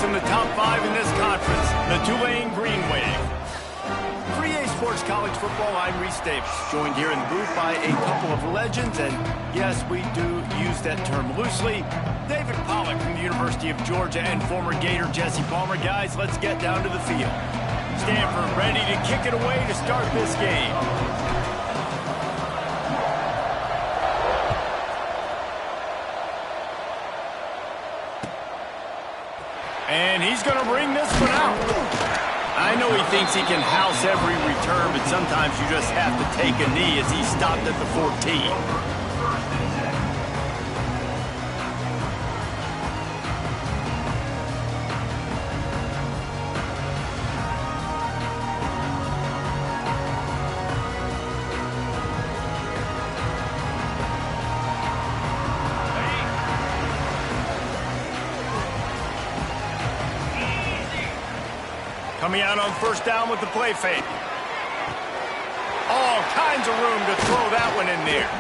from the top 5 in this conference, the Tulane Green Wave. For EA Sports College Football, I'm Reese Davis, joined here in the booth by a couple of legends, and yes, we do use that term loosely. David Pollack from the University of Georgia and former Gator Jesse Palmer. Guys, let's get down to the field. Stanford ready to kick it away to start this game. And he's going to bring this one out. I know he thinks he can house every return, but sometimes you just have to take a knee as he stopped at the 14. Coming out on first down with the play fake. All kinds of room to throw that one in there.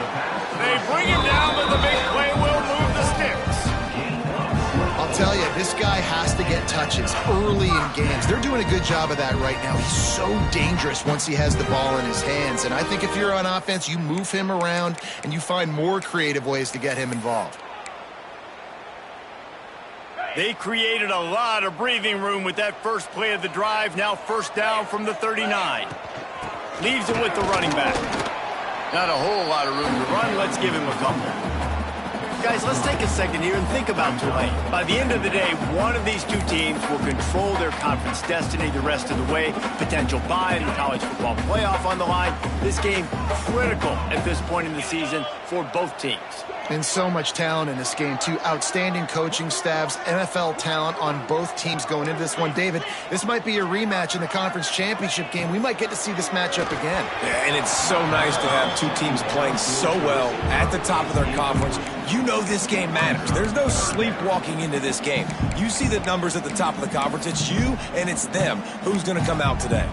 They bring him down, but the big play will move the sticks. I'll tell you, this guy has to get touches early in games. They're doing a good job of that right now. He's so dangerous once he has the ball in his hands. And I think if you're on offense, you move him around and you find more creative ways to get him involved. They created a lot of breathing room with that first play of the drive. Now first down from the 39. Leaves it with the running back. Not a whole lot of room to run. Let's give him a couple. Guys, let's take a second here and think about Tulane. By the end of the day, one of these two teams will control their conference destiny the rest of the way. Potential bye in the college football playoff on the line. This game critical at this point in the season for both teams. And so much talent in this game, too. Outstanding coaching staffs, NFL talent on both teams going into this one. David, this might be a rematch in the conference championship game. We might get to see this matchup again. Yeah, and it's so nice to have two teams playing so well at the top of their conference. You know this game matters. There's no sleepwalking into this game. You see the numbers at the top of the conference. It's you and it's them. Who's going to come out today?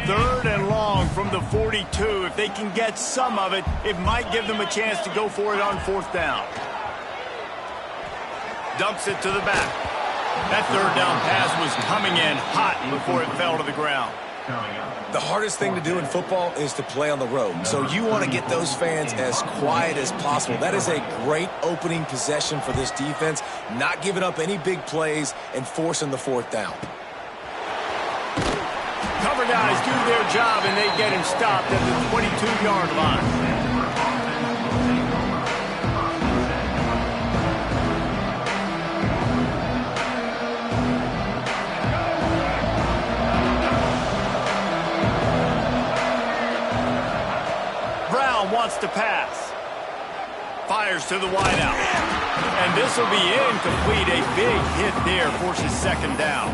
Third and long from the 42. If they can get some of it, it might give them a chance to go for it on fourth down. Dumps it to the back. That third down pass was coming in hot before it fell to the ground. The hardest thing to do in football is to play on the road. So you want to get those fans as quiet as possible. That is a great opening possession for this defense. Not giving up any big plays and forcing the fourth down. Cover guys do their job, and they get him stopped at the 22-yard line. Brown wants to pass. Fires to the wideout. And this will be incomplete. A big hit there forces second down.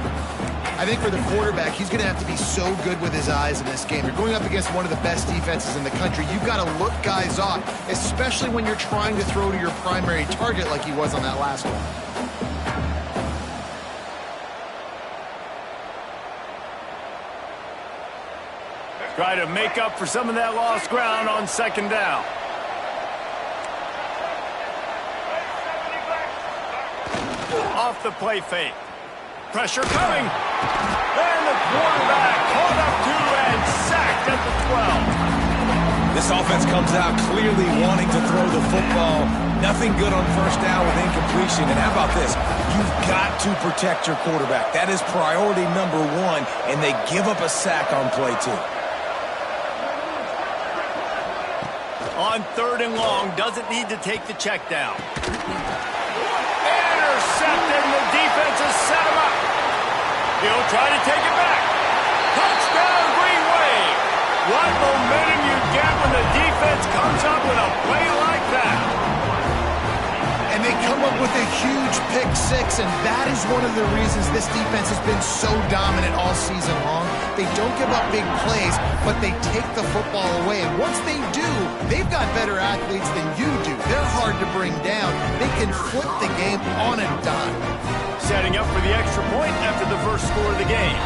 I think for the quarterback, he's going to have to be so good with his eyes in this game. You're going up against one of the best defenses in the country. You've got to look guys off, especially when you're trying to throw to your primary target like he was on that last one. Try to make up for some of that lost ground on second down. Off the play fake. Pressure coming. And the quarterback caught up to and sacked at the 12. This offense comes out clearly wanting to throw the football. Nothing good on first down with incompletion. And how about this? You've got to protect your quarterback. That is priority number one, and they give up a sack on play two. On third and long, doesn't need to take the check down. Intercepted, and the defense has set him up. He'll try to take it back. Touchdown, Green Wave. What momentum you get when the defense comes up with a play like that. And they come up with a huge pick six, and that is one of the reasons this defense has been so dominant all season long. They don't give up big plays, but they take the football away. And once they do, they've got better athletes than you do. They're hard to bring down. They can flip the game on a dime. Setting up for the extra point after the first score of the game.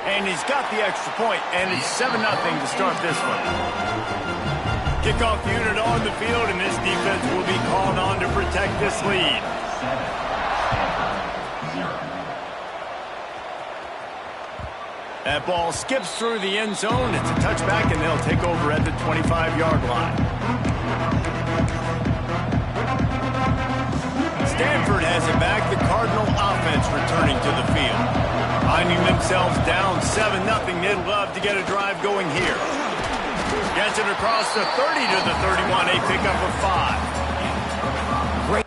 And line. He's got the extra point, and it's 7-0 to start this one. Kickoff unit on the field, and this defense will be called on to protect this lead. That ball skips through the end zone. It's a touchback, and they'll take over at the 25-yard line. Stanford has it back. The Cardinal offense returning to the field. Finding themselves down 7-0. They'd love to get a drive going here. Gets it across the 30 to the 31. A pickup of 5. Great.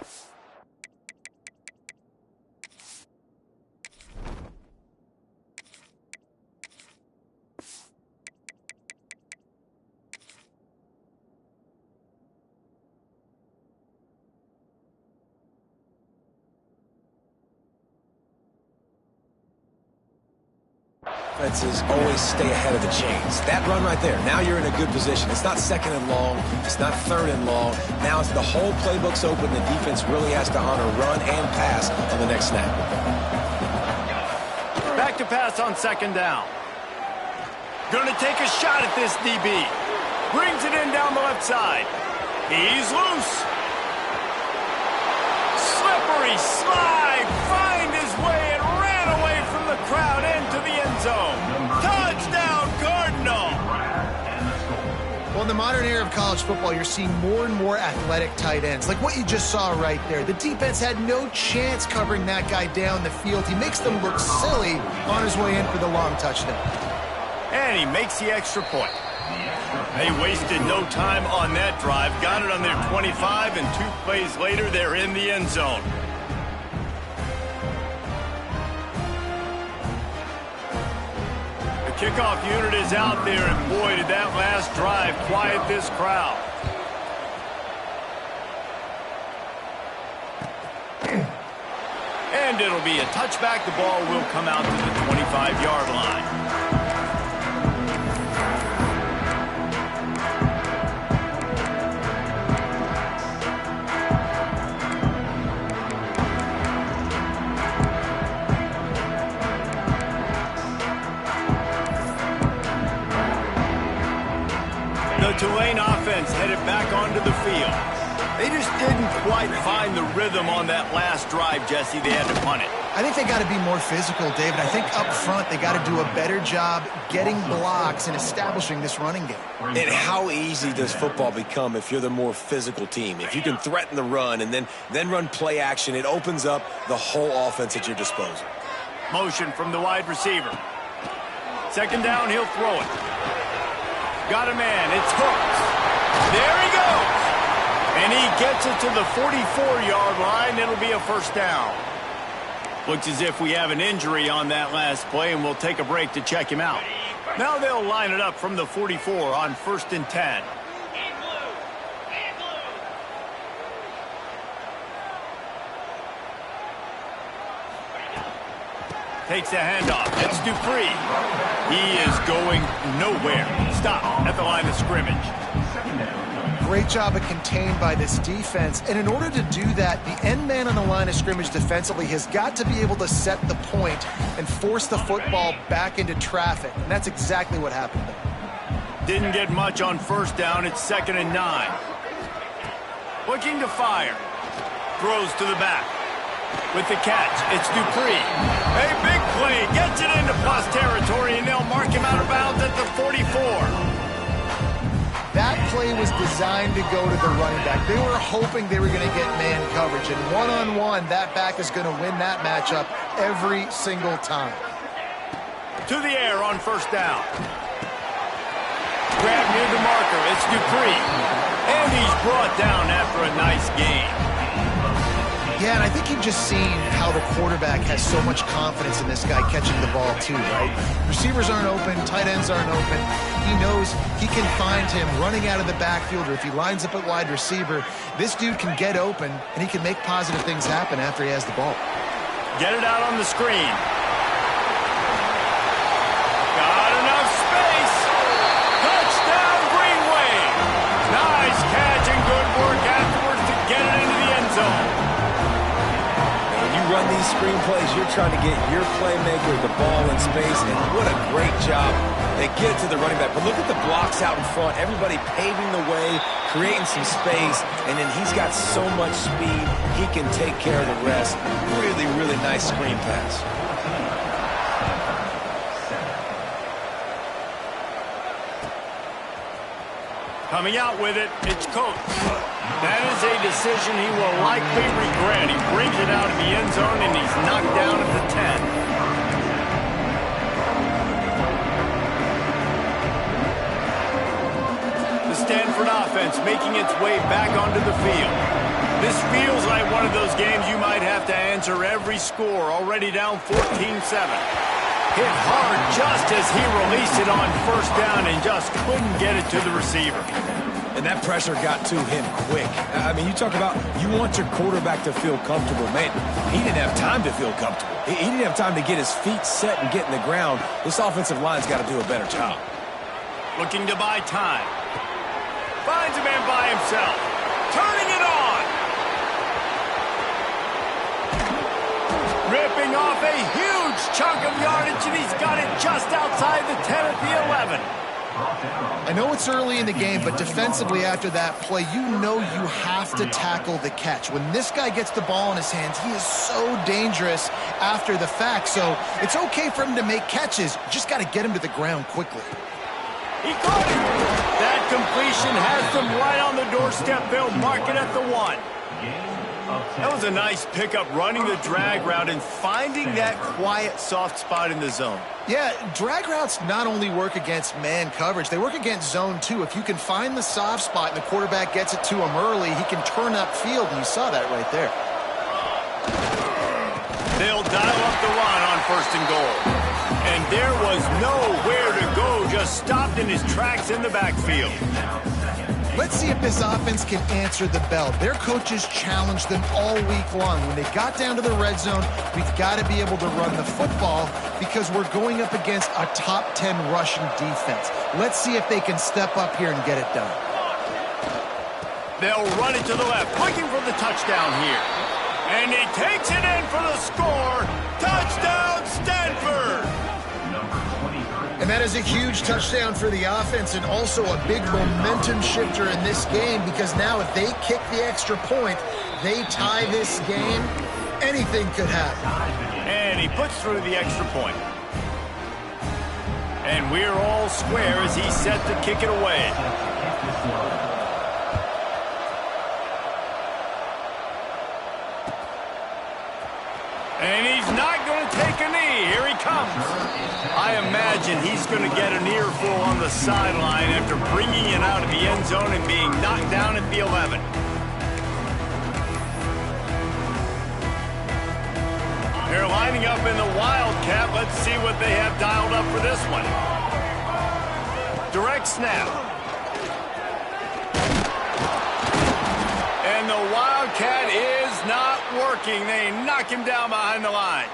Defenses always stay ahead of the chains. That run right there, now you're in a good position. It's not second and long. It's not third and long. Now it's the whole playbook's open. The defense really has to honor run and pass on the next snap. Back to pass on second down. Going to take a shot at this DB. Brings it in down the left side. He's loose. Slippery slide. Find his way and ran away from the crowd into the end zone. Touchdown, Cardinal. Well, in the modern era of college football, you're seeing more and more athletic tight ends, like what you just saw right there. The defense had no chance covering that guy down the field. He makes them look silly on his way in for the long touchdown. And he makes the extra point. They wasted no time on that drive. Got it on their 25, and 2 plays later, they're in the end zone. The kickoff unit is out there, and boy, did that last drive quiet this crowd. And it'll be a touchback. The ball will come out to the 25-yard line. The Tulane offense headed back onto the field. They just didn't quite find the rhythm on that last drive, Jesse. They had to punt it. I think they got to be more physical, David. I think up front they got to do a better job getting blocks and establishing this running game. And how easy does football become if you're the more physical team? If you can threaten the run and then run play action, it opens up the whole offense at your disposal. Motion from the wide receiver. Second down, he'll throw it. Got a man. It's hooked. There he goes. And he gets it to the 44-yard line. It'll be a first down. Looks as if we have an injury on that last play, and we'll take a break to check him out. Now they'll line it up from the 44 on 1st and 10. Takes the handoff. It's Dupree. He is going nowhere. Stop at the line of scrimmage. Great job of contained by this defense. And in order to do that, the end man on the line of scrimmage defensively has got to be able to set the point and force the football back into traffic. And that's exactly what happened there. Didn't get much on first down. It's 2nd and 9. Looking to fire. Throws to the back. With the catch, it's Dupree. A big play, gets it into plus territory, and they'll mark him out of bounds at the 44. That play was designed to go to the running back. They were hoping they were going to get man coverage, and one-on-one, that back is going to win that matchup every single time. To the air on first down. Grab near the marker, it's Dupree. And he's brought down after a nice gain. Yeah, and I think you've just seen how the quarterback has so much confidence in this guy catching the ball too, right? Receivers aren't open, tight ends aren't open. He knows he can find him running out of the backfield, or if he lines up at wide receiver, this dude can get open, and he can make positive things happen after he has the ball. Get it out on the screen. Got enough space. Touchdown, Green Wave. Nice catch and good work afterwards to get it into the end zone. run these screenplays, you're trying to get your playmaker the ball in space, and what a great job. They get it to the running back. But look at the blocks out in front. Everybody paving the way, creating some space, and then he's got so much speed, he can take care of the rest. Really, really nice screen pass. Coming out with it, it's Coates. That is a decision he will likely regret. He brings it out of the end zone, and he's knocked down at the 10. The Stanford offense making its way back onto the field. This feels like one of those games you might have to answer every score, already down 14-7. Hit hard just as he released it on first down and just couldn't get it to the receiver. And that pressure got to him quick. I mean, you talk about you want your quarterback to feel comfortable. Man, he didn't have time to feel comfortable. He didn't have time to get his feet set and get in the ground. This offensive line's got to do a better job. Looking to buy time. Finds a man by himself. Turning it on. Ripping off a huge chunk of yardage, and he's got it just outside the 10 at the 11. I know it's early in the game, but defensively after that play, you know you have to tackle the catch. When this guy gets the ball in his hands, he is so dangerous after the fact. So it's okay for him to make catches. You just got to get him to the ground quickly. He caught it. That completion has them right on the doorstep. They'll mark it at the 1. That was a nice pickup, running the drag route and finding that quiet, soft spot in the zone. Yeah, drag routes not only work against man coverage, they work against zone too. If you can find the soft spot and the quarterback gets it to him early, he can turn upfield, and you saw that right there. They'll dial up the run on 1st and goal. And there was nowhere to go, just stopped in his tracks in the backfield. Let's see if this offense can answer the bell. Their coaches challenged them all week long. When they got down to the red zone, we've got to be able to run the football because we're going up against a top 10 rushing defense. Let's see if they can step up here and get it done. They'll run it to the left, looking for the touchdown here. And he takes it in for the score. Touchdown, Stanford! And that is a huge touchdown for the offense and also a big momentum shifter in this game because now if they kick the extra point, they tie this game, anything could happen. And he puts through the extra point. And we're all square as he's set to kick it away. And he's not going to take a knee. Here he comes. I imagine he's going to get an earful on the sideline after bringing it out of the end zone and being knocked down at the 11. They're lining up in the Wildcat. Let's see what they have dialed up for this one. Direct snap. And the Wildcat is not working. They knock him down behind the line.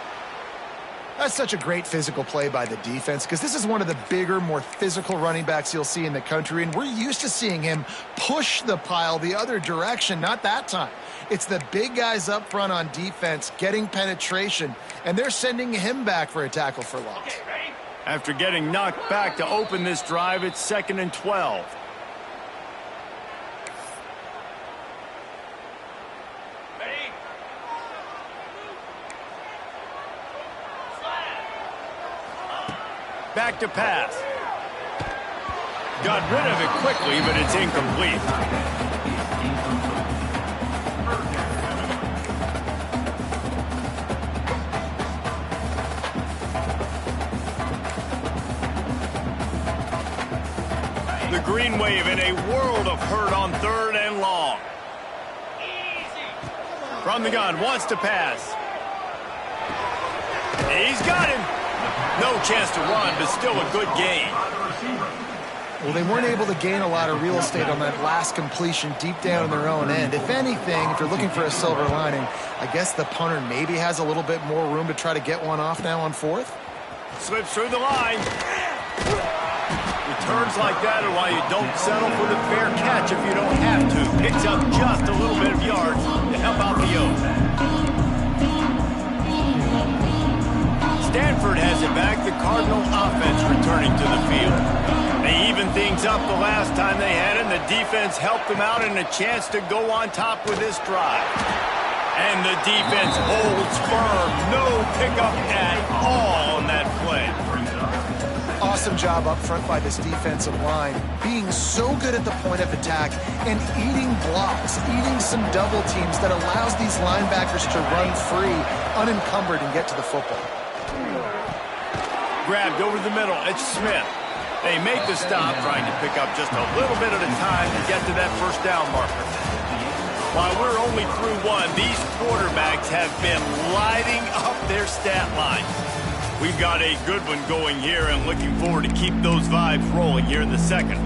That's such a great physical play by the defense because this is one of the bigger, more physical running backs you'll see in the country, and we're used to seeing him push the pile the other direction, not that time. It's the big guys up front on defense getting penetration, and they're sending him back for a tackle for loss. Okay, ready? After getting knocked back to open this drive, it's 2nd and 12. Back to pass. Got rid of it quickly, but it's incomplete. The Green Wave in a world of hurt on 3rd and long. From the gun, wants to pass. He's got him. No chance to run, but still a good gain. Well, they weren't able to gain a lot of real estate on that last completion deep down in their own end. If anything, if you're looking for a silver lining, I guess the punter maybe has a little bit more room to try to get one off now on 4th. Slips through the line. Returns like that are why you don't settle for the fair catch if you don't have to. Picks up just a little bit of yards to help out the O's. Stanford has it back. The Cardinal offense returning to the field. They evened things up the last time they had it, and the defense helped them out and a chance to go on top with this drive. And the defense holds firm. No pickup at all on that play. Awesome job up front by this defensive line, being so good at the point of attack and eating blocks, eating some double teams that allows these linebackers to run free, unencumbered, and get to the football. Grabbed over the middle. It's Smith. They make the stop, trying to pick up just a little bit at a time to get to that first down marker. While we're only through one, these quarterbacks have been lighting up their stat line. We've got a good one going here and looking forward to keep those vibes rolling here in the second.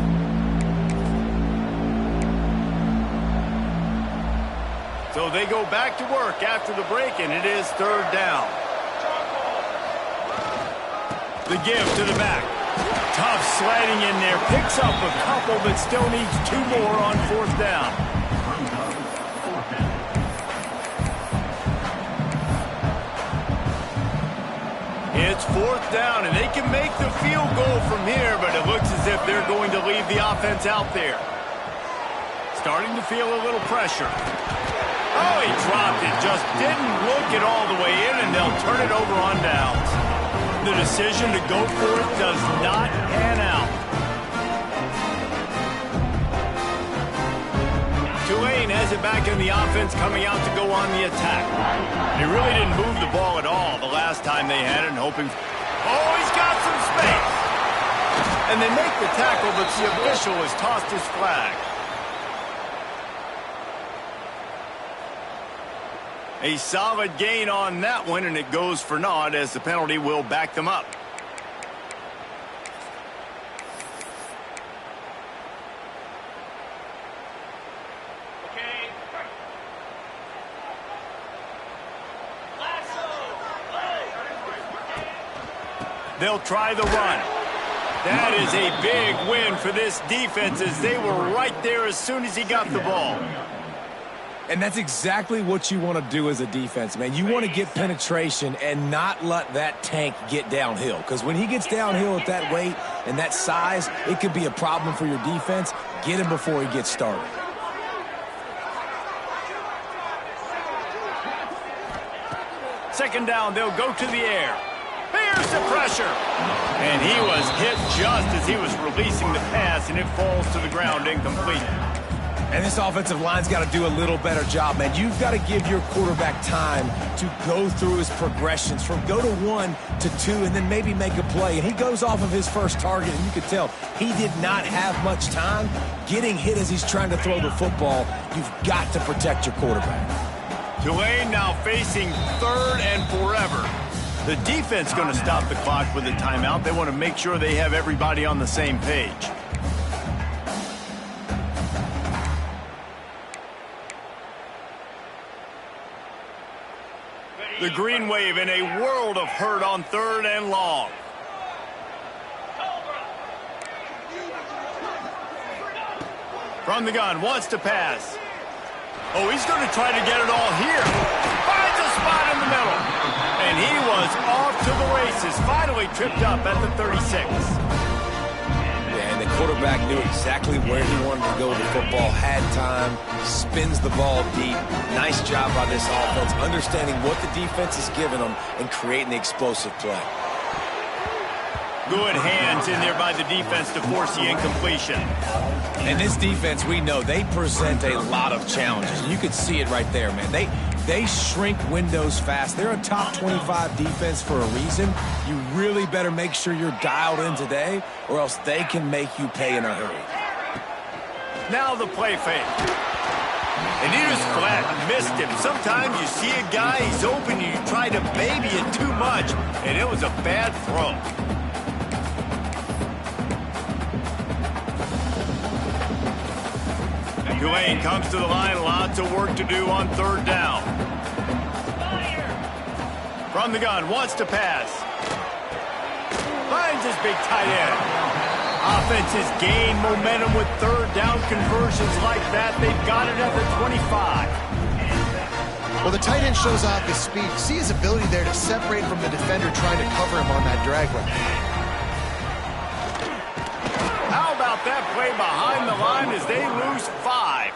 So they go back to work after the break, and it is third down. The give to the back. Tough sliding in there. Picks up a couple, but still needs 2 more on fourth down. It's fourth down, and they can make the field goal from here, but it looks as if they're going to leave the offense out there. Starting to feel a little pressure. Oh, he dropped it. Just didn't look it all the way in, and they'll turn it over on downs. The decision to go for it does not pan out. Tulane has it back in the offense, coming out to go on the attack. They really didn't move the ball at all the last time they had it, hoping... Oh, he's got some space! And they make the tackle, but the official has tossed his flag. A solid gain on that one, and it goes for naught as the penalty will back them up. They'll try the run. That is a big win for this defense as they were right there as soon as he got the ball. And that's exactly what you want to do as a defense, man. You want to get penetration and not let that tank get downhill. Because when he gets downhill at that weight and that size, it could be a problem for your defense. Get him before he gets started. Second down, they'll go to the air. Here's the pressure. And he was hit just as he was releasing the pass, and it falls to the ground incomplete. And this offensive line's got to do a little better job, man. You've got to give your quarterback time to go through his progressions from go to 1 to 2 and then maybe make a play. And he goes off of his first target, and you could tell he did not have much time. Getting hit as he's trying to throw the football, you've got to protect your quarterback. Tulane now facing third and forever. The defense going to stop the clock with a timeout. They want to make sure they have everybody on the same page. The green wave in a world of hurt on third and long. From the gun, wants to pass. Oh, he's going to try to get it all here. Finds a spot in the middle. And he was off to the races, finally tripped up at the 36. Yeah, and the quarterback knew exactly where he wanted to go with the football, had time, spins the ball deep. Nice job by this offense, understanding what the defense is giving them and creating the explosive play. Good hands in there by the defense to force the incompletion. And this defense, we know, they present a lot of challenges. You can see it right there, man. They shrink windows fast. They're a top 25 defense for a reason. You really better make sure you're dialed in today, or else they can make you pay in a hurry. Now the play fake. And he just flat missed him. Sometimes you see a guy, he's open, and you try to baby it too much, and it was a bad throw. Tulane comes to the line, lots of work to do on third down. From the gun, wants to pass. Finds his big tight end. Offenses gain momentum with third down conversions like that. They've got it at the 25. Well, the tight end shows off his speed. See his ability there to separate from the defender trying to cover him on that drag route. How about that play behind the line as they lose 5?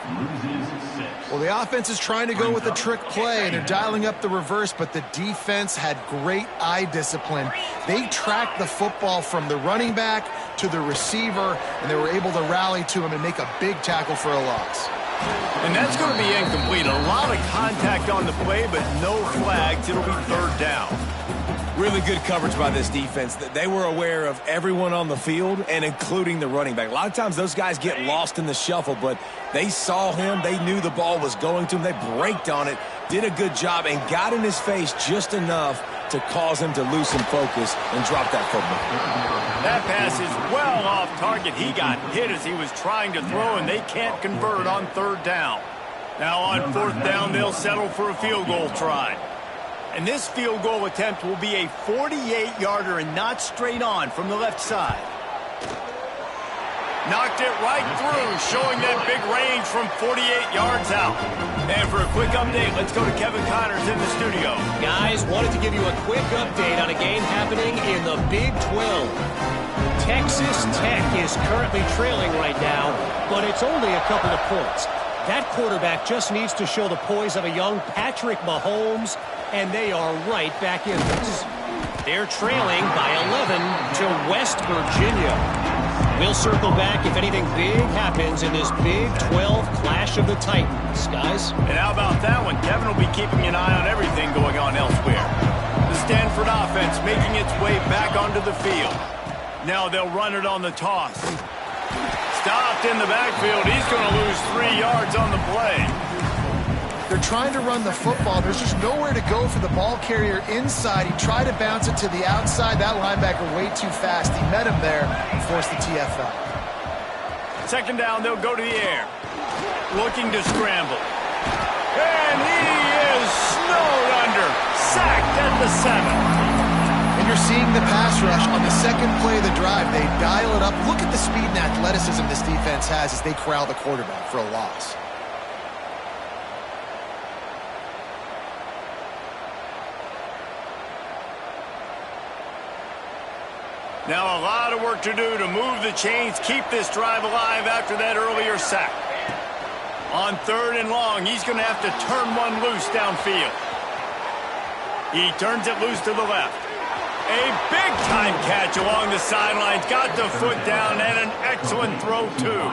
Well, the offense is trying to go with a trick play, and they're dialing up the reverse, but the defense had great eye discipline. They tracked the football from the running back to the receiver, and they were able to rally to him and make a big tackle for a loss. And that's going to be incomplete. A lot of contact on the play, but no flags. It'll be 3rd down. Really good coverage by this defense. They were aware of everyone on the field and including the running back. A lot of times those guys get lost in the shuffle, but they saw him. They knew the ball was going to him. They braked on it, did a good job, and got in his face just enough to cause him to lose some focus and drop that football. That pass is well off target. He got hit as he was trying to throw, and they can't convert on 3rd down. Now on 4th down, they'll settle for a field goal try. And this field goal attempt will be a 48-yarder and not straight on from the left side. Knocked it right through, showing that big range from 48 yards out. And for a quick update, let's go to Kevin Connors in the studio. Guys, wanted to give you a quick update on a game happening in the Big 12. Texas Tech is currently trailing right now, but it's only a couple of points. That quarterback just needs to show the poise of a young Patrick Mahomes, and they are right back in this. They're trailing by 11 to West Virginia. We'll circle back if anything big happens in this Big 12 clash of the Titans, guys. And how about that one? Kevin will be keeping an eye on everything going on elsewhere. The Stanford offense making its way back onto the field. Now they'll run it on the toss. Stopped in the backfield. He's going to lose 3 yards on the play. They're trying to run the football. There's just nowhere to go for the ball carrier inside. He tried to bounce it to the outside. That linebacker way too fast. He met him there and forced the TFL. 2nd down, they'll go to the air. Looking to scramble. And he is snowed under. Sacked at the 7. And you're seeing the pass rush on the 2nd play of the drive. They dial it up. Look at the speed and athleticism this defense has as they corral the quarterback for a loss. Now a lot of work to do to move the chains, keep this drive alive after that earlier sack. On 3rd and long, he's going to have to turn one loose downfield. He turns it loose to the left. A big-time catch along the sidelines. Got the foot down and an excellent throw, too.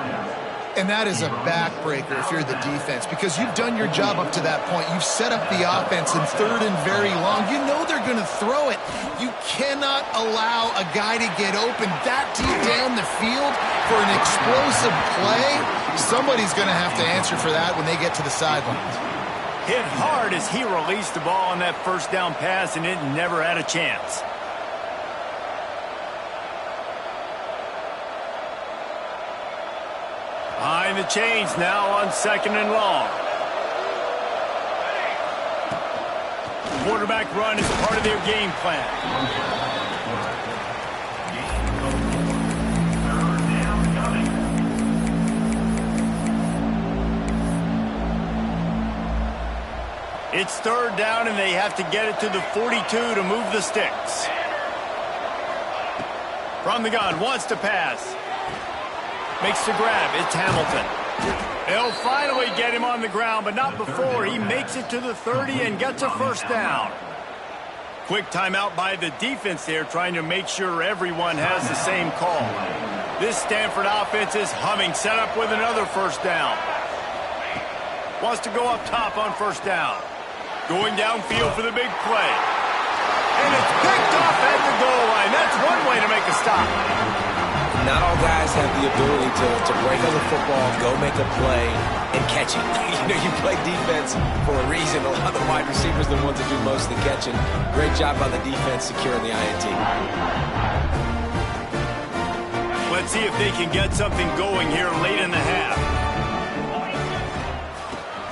And that is a backbreaker if you're the defense, because you've done your job up to that point. You've set up the offense in 3rd and very long. You know they're going to throw it. You cannot allow a guy to get open that deep down the field for an explosive play. Somebody's going to have to answer for that when they get to the sidelines. Hit hard as he released the ball on that 1st down pass, and it never had a chance. Behind the chains now on 2nd and long. Quarterback run is part of their game plan. It's 3rd down, and they have to get it to the 42 to move the sticks. From the gun, wants to pass. Makes the grab. It's Hamilton. They'll finally get him on the ground, but not before he makes it to the 30 and gets a 1st down. Quick timeout by the defense there, trying to make sure everyone has the same call. This Stanford offense is humming, set up with another 1st down. Wants to go up top on 1st down. Going downfield for the big play. And it's picked off at the goal line. That's one way to make a stop. Not all guys have the ability to break on the football, go make a play, and catch it. You play defense for a reason. A lot of the wide receivers are the ones that do most of the catching. Great job by the defense securing the INT. Let's see if they can get something going here late in the half.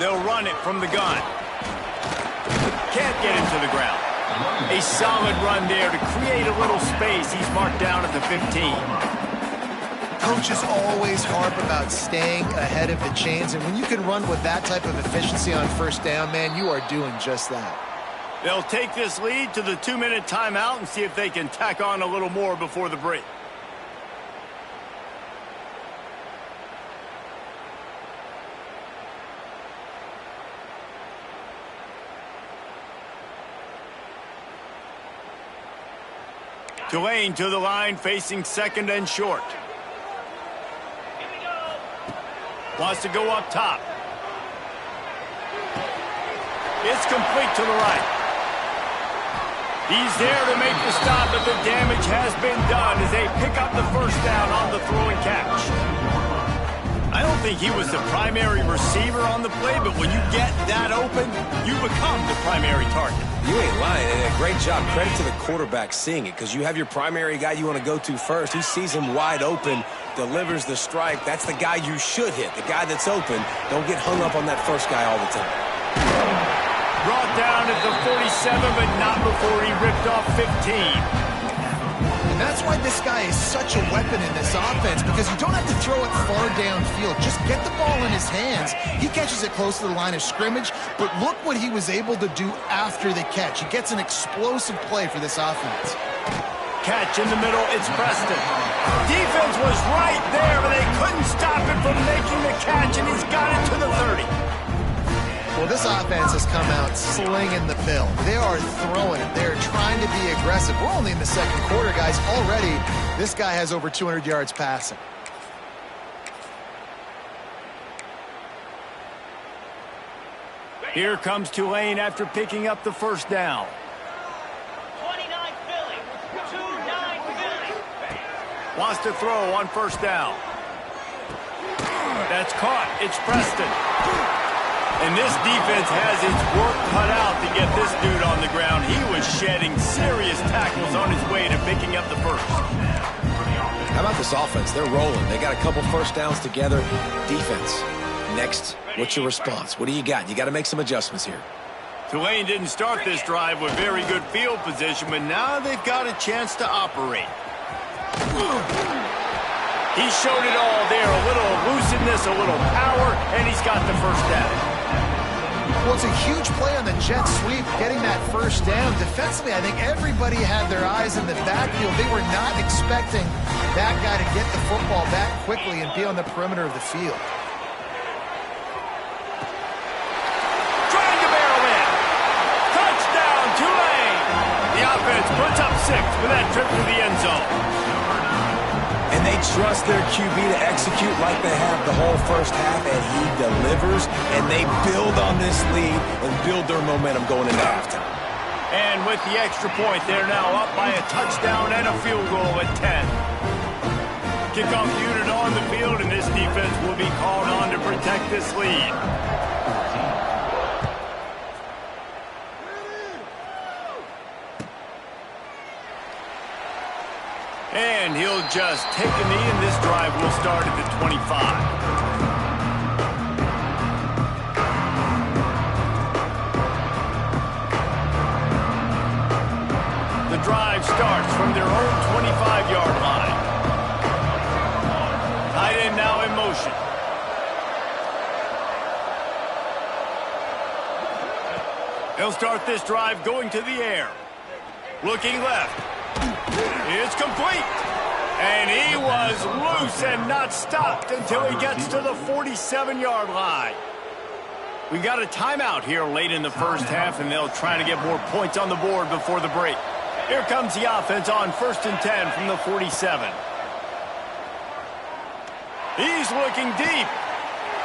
They'll run it from the gun. Can't get him to the ground. A solid run there to create a little space. He's marked down at the 15. Coaches always harp about staying ahead of the chains, and when you can run with that type of efficiency on first down, man, you are doing just that. They'll take this lead to the 2-minute timeout and see if they can tack on a little more before the break. Tulane to the line, facing second and short. Wants to go up top. It's complete to the right. He's there to make the stop, but the damage has been done as they pick up the first down on the throw and catch. I don't think he was the primary receiver on the play, but when you get that open, you become the primary target. You ain't lying, and a great job. Credit to the quarterback seeing it, because you have your primary guy you want to go to first. He sees him wide open, delivers the strike. That's the guy you should hit, the guy that's open. Don't get hung up on that first guy all the time. Brought down at the 47, but not before he ripped off 15. And that's why this guy is such a weapon in this offense, because you don't have to throw it far downfield. Just get the ball in his hands. He catches it close to the line of scrimmage, but look what he was able to do after the catch. He gets an explosive play for this offense. Catch in the middle, it's Preston. Defense was right there, but they couldn't stop him from making the catch, and he's got it to the 30. Well, this offense has come out slinging the pill. They are throwing it. They're trying to be aggressive. We're only in the second quarter, guys. Already, this guy has over 200 yards passing. Here comes Tulane after picking up the first down. 29 Philly. 2-9 Philly. Wants to throw on first down. That's caught. It's Preston. And this defense has its work cut out to get this dude on the ground. He was shedding serious tackles on his way to picking up the first. How about this offense? They're rolling. They got a couple first downs together. Defense. Next, what's your response? What do you got? You got to make some adjustments here. Tulane didn't start this drive with very good field position, but now they've got a chance to operate. He showed it all there. A little elusiveness, a little power, and he's got the first down. Well, it's a huge play on the jet sweep, getting that first down. Defensively, I think everybody had their eyes in the backfield. They were not expecting that guy to get the football that quickly and be on the perimeter of the field. Trying to barrel in. Touchdown, Tulane. The offense puts up 6 with that trip to the end zone. And they trust their QB to execute like they have the whole first half, and he delivers, and they build on this lead and build their momentum going into halftime. And with the extra point, they're now up by a touchdown and a field goal at 10. Kickoff unit on the field, and this defense will be called on to protect this lead. And he'll just take a knee, and this drive will start at the 25. The drive starts from their own 25-yard line. Tight end now in motion. He'll start this drive going to the air. Looking left. It's complete. And he was loose and not stopped until he gets to the 47-yard line. We got a timeout here late in the first half, and they'll try to get more points on the board before the break. Here comes the offense on 1st and 10 from the 47. He's looking deep.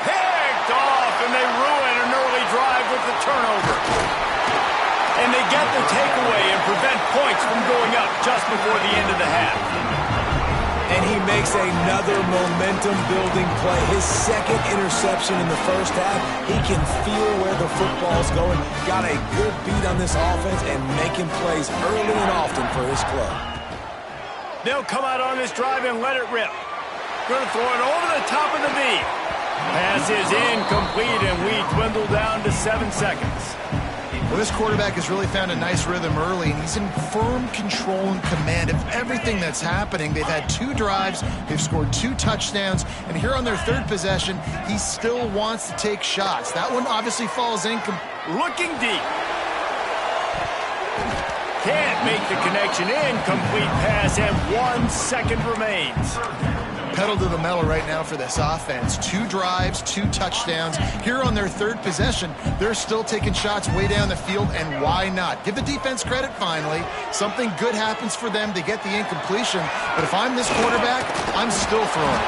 Picked off, and they ruin an early drive with the turnover. And they get the takeaway and prevent points from going up just before the end of the half. And he makes another momentum-building play. His second interception in the first half. He can feel where the football's going. Got a good beat on this offense and making plays early and often for his club. They'll come out on this drive and let it rip. Going to throw it over the top of the knee. Pass is incomplete, and we dwindle down to 7 seconds. Well, this quarterback has really found a nice rhythm early, and he's in firm control and command of everything that's happening. They've had 2 drives, they've scored 2 touchdowns, and here on their 3rd possession, he still wants to take shots. That one obviously falls in. Looking deep. Can't make the connection. Incomplete pass, and 1 second remains. Pedal to the metal right now for this offense. 2 drives, 2 touchdowns. Here on their 3rd possession, they're still taking shots way down the field, and why not? Give the defense credit finally. Something good happens for them. They get the incompletion, but if I'm this quarterback, I'm still throwing.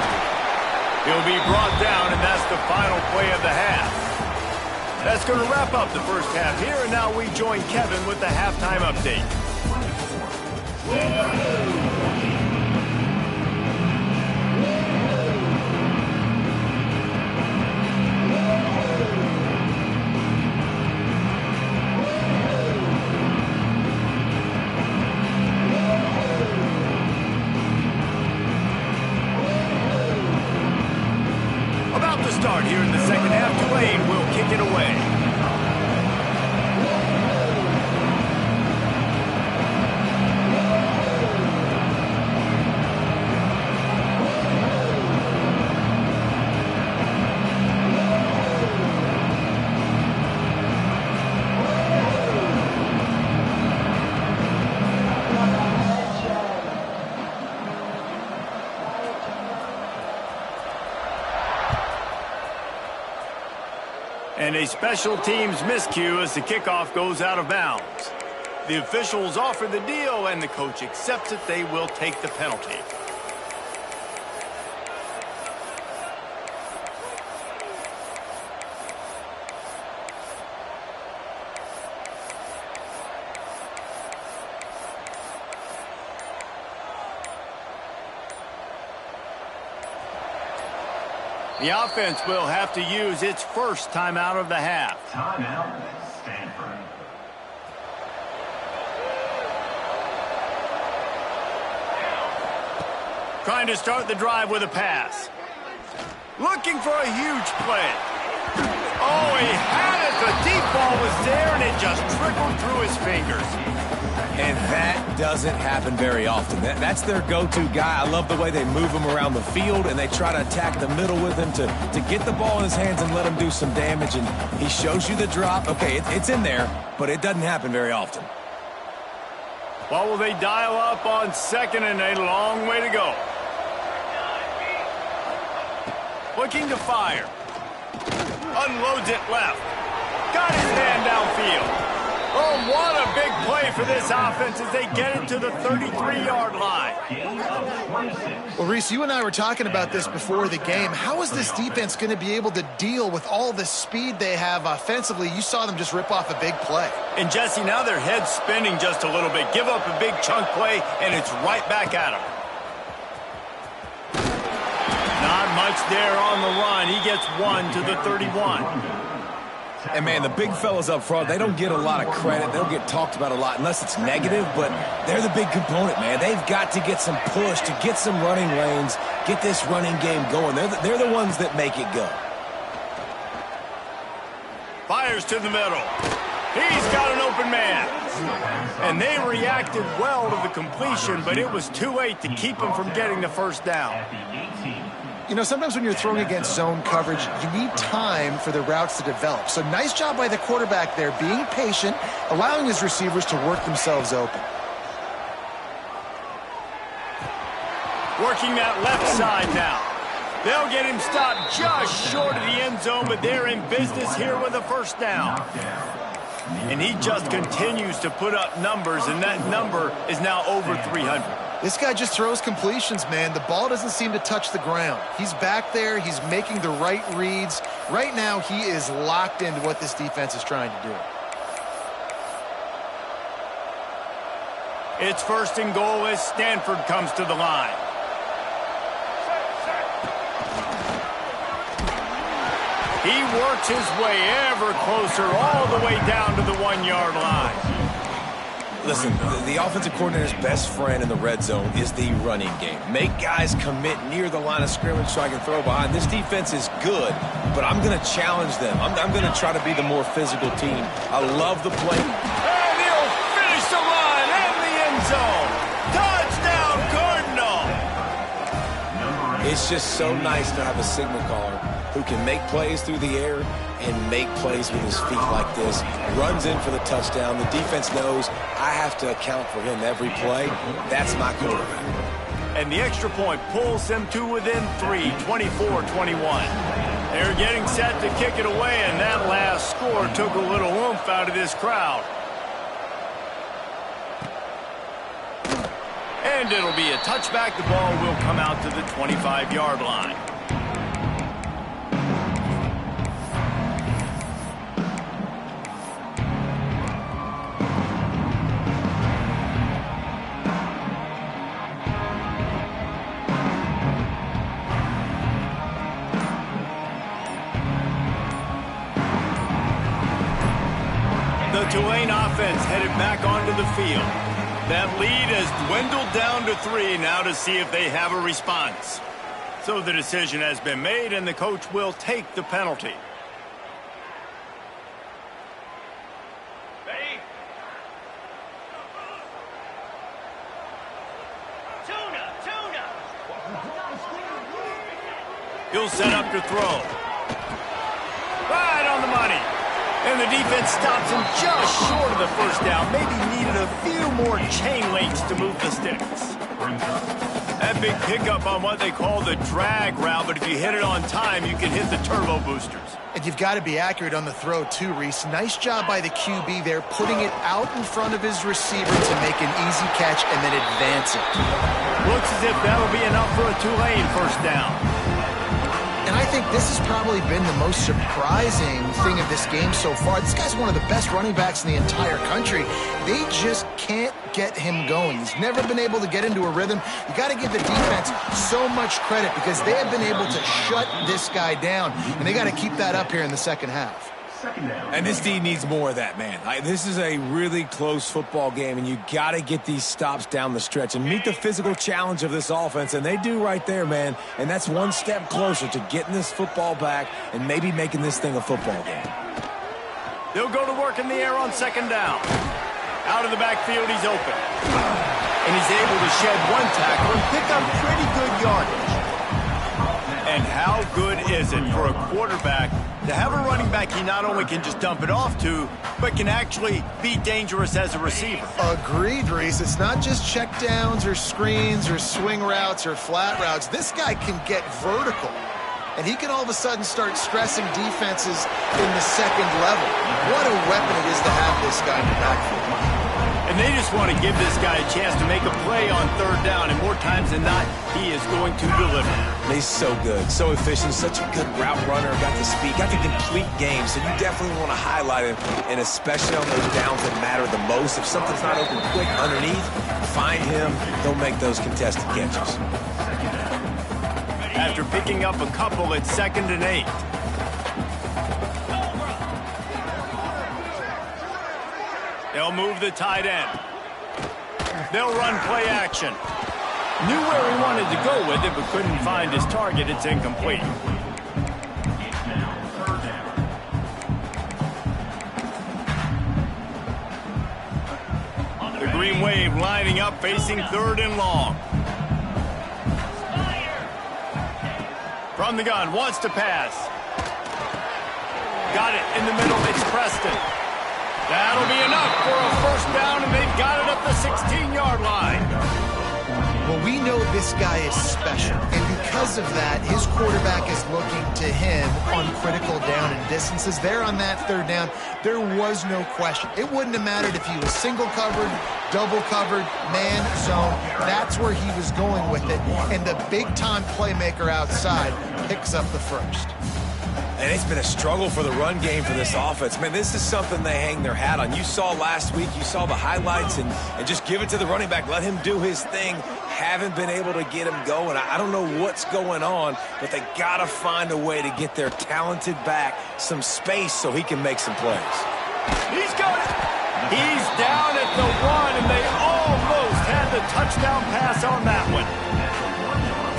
He'll be brought down, and that's the final play of the half. That's going to wrap up the first half here, and now we join Kevin with the halftime update. About to start here in the second half, Tulane will kick it away. And a special teams miscue as the kickoff goes out of bounds. The officials offer the deal, and the coach accepts it. They will take the penalty. The offense will have to use its first timeout of the half. Timeout, Stanford. Trying to start the drive with a pass. Looking for a huge play. Oh, he had it. The deep ball was there, and it just trickled through his fingers. And that doesn't happen very often. That's their go-to guy. I love the way they move him around the field, and they try to attack the middle with him to get the ball in his hands and let him do some damage. And he shows you the drop. Okay, it's in there, but it doesn't happen very often. Well, will they dial up on second, and a long way to go. Looking to fire. Unloads it left. Got his man downfield. Oh, what a big play for this offense as they get it to the 33-yard line. Well, Reese, you and I were talking about this before the game. How is this defense going to be able to deal with all the speed they have offensively? You saw them just rip off a big play. And, Jesse, now their head's spinning just a little bit. Give up a big chunk play, and it's right back at them. Not much there on the run. He gets 1 to the 31. And, man, the big fellas up front, they don't get a lot of credit. They don't get talked about a lot unless it's negative, but they're the big component, man. They've got to get some push, to get some running lanes, get this running game going. They're the ones that make it go. Fires to the middle. He's got an open man. And they reacted well to the completion, but it was too late to keep him from getting the first down. You know, sometimes when you're throwing against zone coverage, you need time for the routes to develop. So nice job by the quarterback there, being patient, allowing his receivers to work themselves open. Working that left side now. They'll get him stopped just short of the end zone, but they're in business here with a first down. And he just continues to put up numbers, and that number is now over 300. This guy just throws completions, man. The ball doesn't seem to touch the ground. He's back there. He's making the right reads. Right now, he is locked into what this defense is trying to do. It's first and goal as Stanford comes to the line. He works his way ever closer all the way down to the 1-yard line. Listen, the offensive coordinator's best friend in the red zone is the running game. Make guys commit near the line of scrimmage so I can throw behind. This defense is good, but I'm going to challenge them. I'm going to try to be the more physical team. I love the play. And he'll finish the run in the end zone. Touchdown, Cardinal. It's just so nice to have a signal caller who can make plays through the air and make plays with his feet like this. Runs in for the touchdown. The defense knows I have to account for him every play. That's my quarterback. And the extra point pulls him to within 3, 24-21. They're getting set to kick it away, and that last score took a little oomph out of this crowd. And it'll be a touchback. The ball will come out to the 25-yard line. The Tulane offense headed back onto the field. That lead has dwindled down to 3 now to see if they have a response. So the decision has been made, and the coach will take the penalty. Ready? Tuna! He'll set up to throw. Right on the money. And the defense stops him just short of the first down. Maybe needed a few more chain links to move the sticks. That big pickup on what they call the drag route, but if you hit it on time, you can hit the turbo boosters. And you've got to be accurate on the throw, too, Reese. Nice job by the QB there, putting it out in front of his receiver to make an easy catch and then advance it. Looks as if that'll be enough for a Tulane first down. And I think this has probably been the most surprising thing of this game so far. This guy's one of the best running backs in the entire country. They just can't get him going. He's never been able to get into a rhythm. You got to give the defense so much credit because they have been able to shut this guy down, and they got to keep that up here in the second half. And this D needs more of that, man. This is a really close football game, and you got to get these stops down the stretch and meet the physical challenge of this offense, and they do right there, man. And that's one step closer to getting this football back and maybe making this thing a football game. They'll go to work in the air on second down. Out of the backfield, he's open. And he's able to shed one tackle and pick up pretty good yardage. And how good is it for a quarterback to have a running back he not only can just dump it off to, but can actually be dangerous as a receiver? Agreed, Reese. It's not just checkdowns or screens or swing routes or flat routes. This guy can get vertical, and he can all of a sudden start stressing defenses in the second level. What a weapon it is to have this guy in the backfield. And they just want to give this guy a chance to make a play on third down, and more times than not, he is going to deliver. He's so good, so efficient, such a good route runner, got the speed, got the complete game, so you definitely want to highlight him, and especially on those downs that matter the most. If something's not open quick underneath, find him, he'll make those contested catches. After picking up a couple, it's 2nd and 8. They'll move the tight end. They'll run play action. Knew where he wanted to go with it, but couldn't find his target. It's incomplete. The Green Wave lining up, facing 3rd and long. From the gun, wants to pass. Got it in the middle, it's Preston. That'll be enough for a first down, and they've got it up the 16-yard line. Well, we know this guy is special, and because of that, his quarterback is looking to him on critical down and distances. There on that 3rd down, there was no question. It wouldn't have mattered if he was single covered, double covered, man zone. That's where he was going with it, and the big-time playmaker outside picks up the first. And it's been a struggle for the run game for this offense. Man, this is something they hang their hat on. You saw last week, you saw the highlights, and just give it to the running back. Let him do his thing. Haven't been able to get him going. I don't know what's going on, but they got to find a way to get their talented back some space so he can make some plays. He's got it. He's down at the 1, and they almost had the touchdown pass on that one.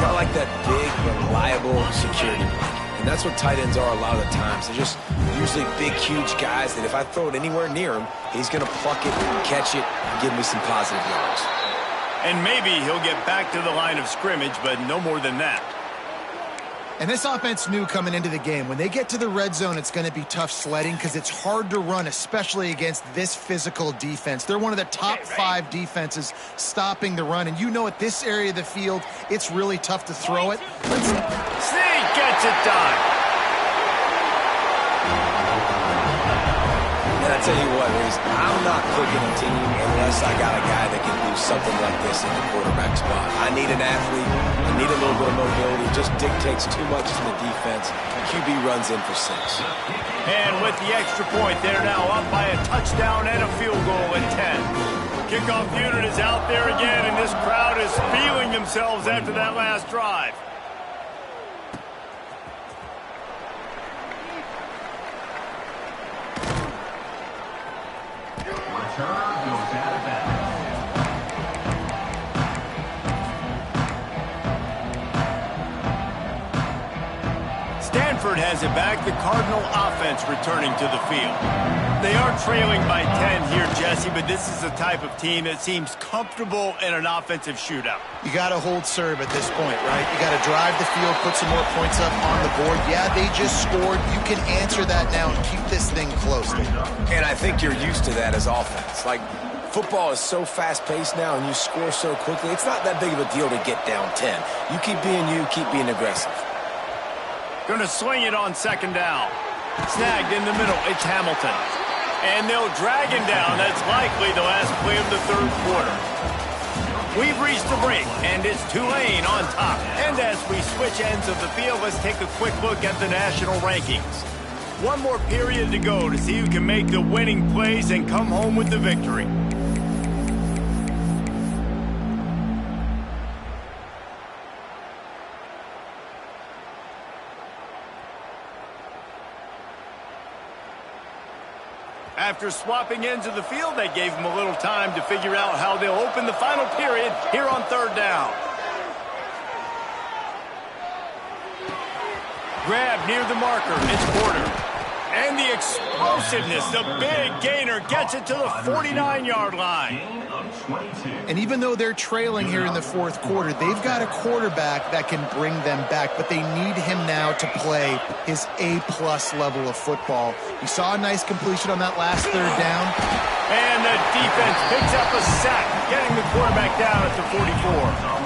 I like that big, reliable security blanket. And that's what tight ends are a lot of the times. They're just usually big, huge guys that if I throw it anywhere near him, he's going to pluck it, catch it, and give me some positive yards. And maybe he'll get back to the line of scrimmage, but no more than that. And this offense knew coming into the game, when they get to the red zone, it's going to be tough sledding because it's hard to run, especially against this physical defense. They're one of the top 5 defenses stopping the run. And you know at this area of the field, it's really tough to throw it. Sneak gets it done. And I tell you what, Reese, I'm not clicking a team unless I got a guy that can do something like this in the quarterback spot. I need an athlete. I need a little bit of mobility. It just dictates too much to the defense. QB runs in for 6. And with the extra point, they're now up by a touchdown and a field goal at 10. Kickoff unit is out there again, and this crowd is feeling themselves after that last drive. Stanford has it back. The Cardinal offense returning to the field. They are trailing by 10 here, Jesse, but this is the type of team that seems comfortable in an offensive shootout. You got to hold serve at this point, right? You got to drive the field, put some more points up on the board. Yeah, they just scored. You can answer that now and keep this thing close. And I think you're used to that as offense. Like, football is so fast-paced now and you score so quickly, it's not that big of a deal to get down 10. You keep being aggressive. Going to swing it on second down. Snagged in the middle. It's Hamilton. And they'll drag him down. That's likely the last play of the third quarter. We've reached the break, and it's Tulane on top. And as we switch ends of the field, let's take a quick look at the national rankings. One more period to go to see who can make the winning plays and come home with the victory. After swapping ends of the field, they gave them a little time to figure out how they'll open the final period here on third down. Grab near the marker. It's Porter. And the explosiveness, the big gainer gets it to the 49-yard line. And even though they're trailing here in the fourth quarter, they've got a quarterback that can bring them back, but they need him now to play his A-plus level of football. We saw a nice completion on that last third down. And the defense picks up a sack, getting the quarterback down at the 44.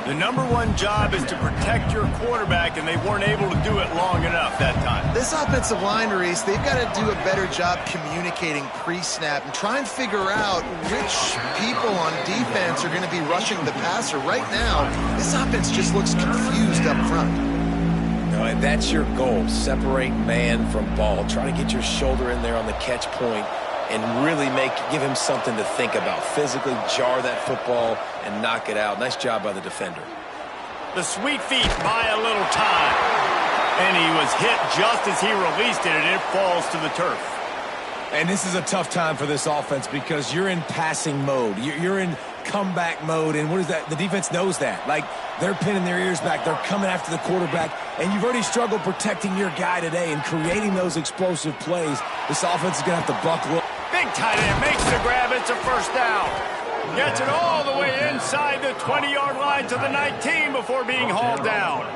The number one job is to protect your quarterback, and they weren't able to do it long enough that time. This offensive line, Reese, they've got to do a better job communicating pre-snap and try and figure out which people on defense are going to be rushing the passer. Right now, this offense just looks confused up front. No, and that's your goal. Separate man from ball. Try to get your shoulder in there on the catch point and really give him something to think about. Physically jar that football and knock it out. Nice job by the defender. The sweet feet buy a little time. And he was hit just as he released it, and it falls to the turf. And this is a tough time for this offense because you're in passing mode. You're in comeback mode, and what is that? The defense knows that. Like, they're pinning their ears back. They're coming after the quarterback, and you've already struggled protecting your guy today and creating those explosive plays. This offense is going to have to buckle up. Big tight end makes the grab. It's a first down. Gets it all the way inside the 20-yard line to the 19 before being hauled down.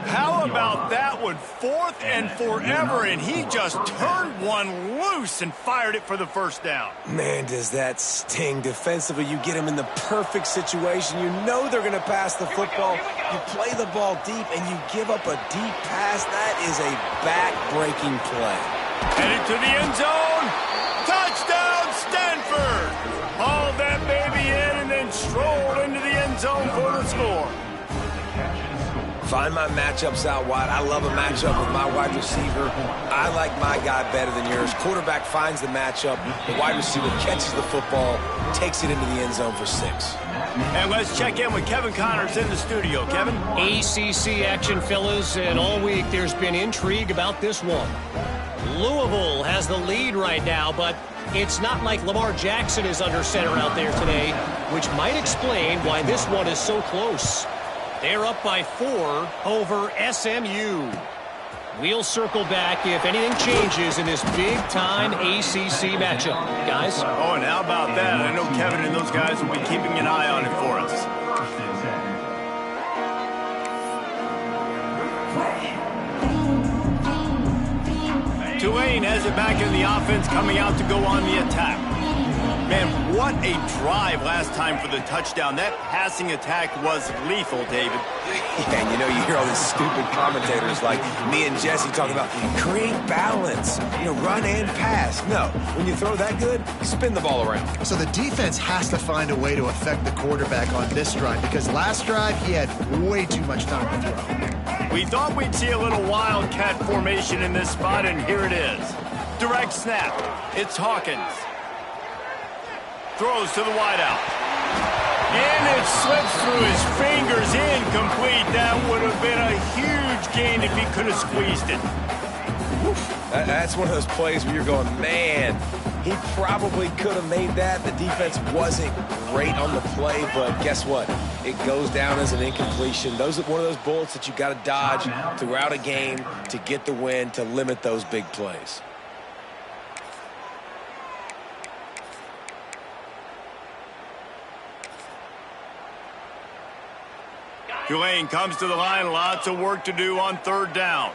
How about that one? 4th and forever, and he just turned one loose and fired it for the first down. Man, does that sting. Defensively, you get him in the perfect situation. You know they're going to pass the football. You play the ball deep, and you give up a deep pass. That is a back-breaking play. Headed to the end zone. Touchdown, Stanford! Hauled that baby in and then strolled into the end zone for the score. Find my matchups out wide. I love a matchup with my wide receiver. I like my guy better than yours. Quarterback finds the matchup. The wide receiver catches the football, takes it into the end zone for 6. And let's check in with Kevin Connors in the studio. Kevin? ACC action, fellas, and all week there's been intrigue about this one. Louisville has the lead right now, but It's not like Lamar Jackson is under center out there today, which might explain why this one is so close. They're up by 4 over SMU. We'll circle back if anything changes in this big-time ACC matchup. Guys? Oh, and how about that? I know Kevin and those guys will be keeping an eye on it for us. Tulane has it back in the offense, coming out to go on the attack. Man, what a drive last time for the touchdown. That passing attack was lethal, David. Yeah, and you know, you hear all these stupid commentators like me and Jesse talking about create balance, run and pass. No, when you throw that good, spin the ball around. So the defense has to find a way to affect the quarterback on this drive because last drive he had way too much time to throw. We thought we'd see a little wildcat formation in this spot, and here it is. Direct snap. It's Hawkins. Throws to the wideout. And it slips through his fingers, incomplete. That would have been a huge gain if he could have squeezed it. That's one of those plays where you're going, man, he probably could have made that. The defense wasn't great on the play, but guess what? It goes down as an incompletion. Those are one of those bullets that you got to dodge throughout a game to get the win, to limit those big plays. Tulane comes to the line. Lots of work to do on third down.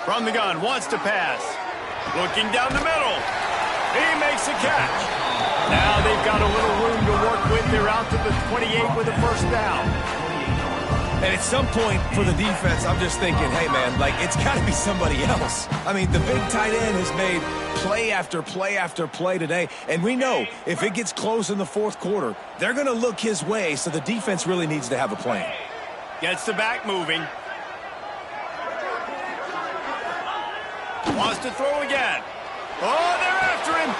From the gun, wants to pass. Looking down the middle. He makes a catch. Now they've got a little room to work with. They're out to the 28 with a first down. And at some point for the defense, I'm just thinking, hey, man, it's got to be somebody else. I mean, the big tight end has made play after play after play today. And we know if it gets close in the fourth quarter, they're going to look his way, so the defense really needs to have a plan. Gets the back moving. Wants to throw again. Oh, they're after him.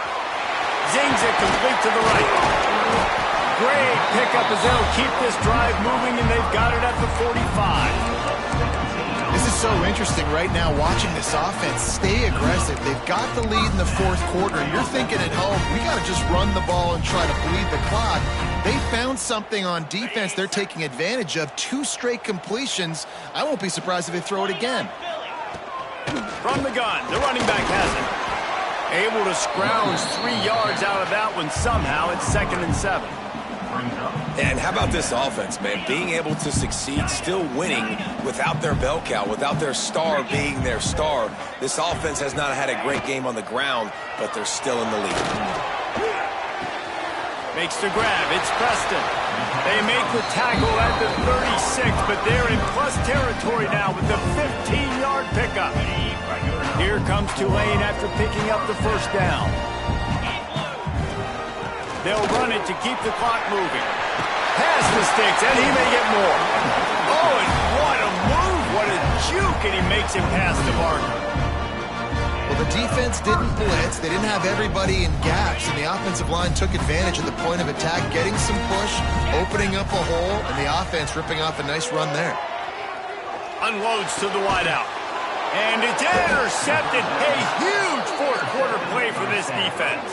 Zings it complete to the right. Great pickup as they'll keep this drive moving, and they've got it at the 45. This is so interesting right now watching this offense stay aggressive. They've got the lead in the fourth quarter, and you're thinking at home, we got to just run the ball and try to bleed the clock. They found something on defense they're taking advantage of. 2 straight completions. I won't be surprised if they throw it again. From the gun, the running back has it. Able to scrounge 3 yards out of that one somehow. It's 2nd and 7. And how about this offense, man? Being able to succeed, still winning without their bell cow, without their star being their star. This offense has not had a great game on the ground, but they're still in the lead. Makes the grab. It's Preston. They make the tackle at the 36, but they're in plus territory now with the 15-yard pickup. Here comes Tulane after picking up the first down. They'll run it to keep the clock moving. Pass the sticks, and he may get more. Oh, and what a move. What a juke, and he makes him pass the mark. Well, the defense didn't blitz. They didn't have everybody in gaps, and the offensive line took advantage of the point of attack, getting some push, opening up a hole, and the offense ripping off a nice run there. Unloads to the wideout. And it's intercepted. A huge fourth quarter play for this defense.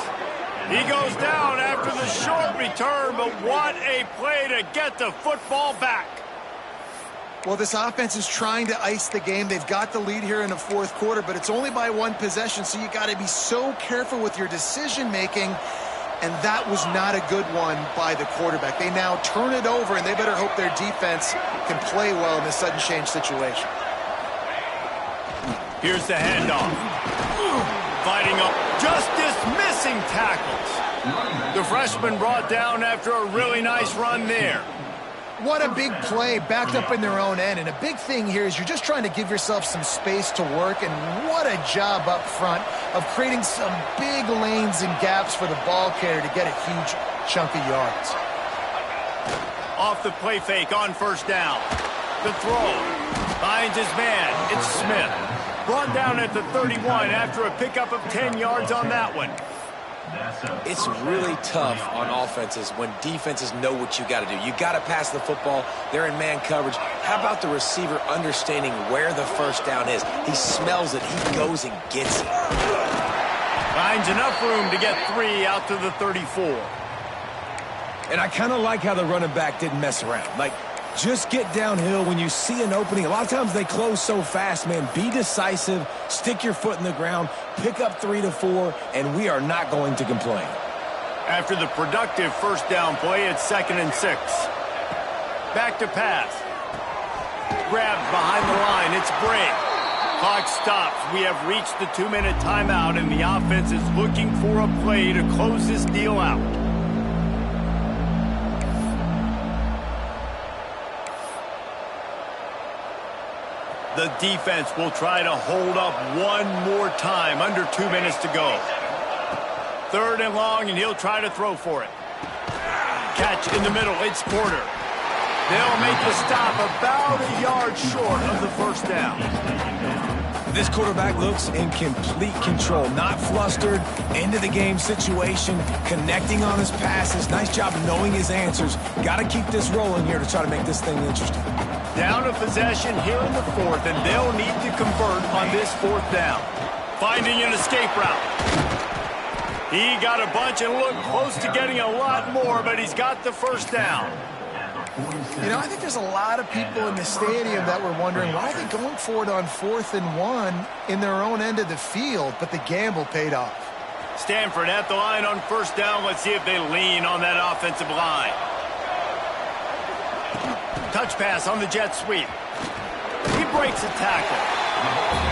He goes down after the short return, but what a play to get the football back. Well, this offense is trying to ice the game. They've got the lead here in the fourth quarter, but it's only by 1 possession, so you got to be so careful with your decision-making, and that was not a good one by the quarterback. They now turn it over, and they better hope their defense can play well in this sudden change situation. Here's the handoff. Fighting up, just dismissing tackles. The freshman brought down after a really nice run there. What a big play, backed up in their own end. And a big thing here is you're just trying to give yourself some space to work. And what a job up front of creating some big lanes and gaps for the ball carrier to get a huge chunk of yards. Off the play fake on first down. The throw. Finds his man. It's Smith. Brought down at the 31 after a pickup of 10 yards on that one. It's really tough on offenses when defenses know what you got to do. You got to pass the football. They're in man coverage. How about the receiver understanding where the first down is? He smells it. He goes and gets it. Finds enough room to get 3 out to the 34. And I kind of like how the running back didn't mess around. Like, just get downhill when you see an opening. A lot of times they close so fast, man. Be decisive, stick your foot in the ground, pick up 3 to 4, and we are not going to complain. After the productive first down play, it's 2nd and 6. Back to pass. Grabbed behind the line. It's Bray. Clock stops. We have reached the 2-minute timeout, and the offense is looking for a play to close this deal out. The defense will try to hold up one more time. Under 2 minutes to go. 3rd and long, and he'll try to throw for it. Catch in the middle. It's Porter. They'll make the stop about a yard short of the first down. This quarterback looks in complete control, not flustered, into the game situation, connecting on his passes. Nice job knowing his answers. Got to keep this rolling here to try to make this thing interesting. Down to possession here in the 4th, and they'll need to convert on this 4th down. Finding an escape route. He got a bunch and looked close to getting a lot more, but he's got the first down. You know, I think there's a lot of people in the stadium that were wondering, why are they going for it on 4th and 1 in their own end of the field? But the gamble paid off. Stanford at the line on first down. Let's see if they lean on that offensive line. Touch pass on the jet sweep. He breaks a tackle.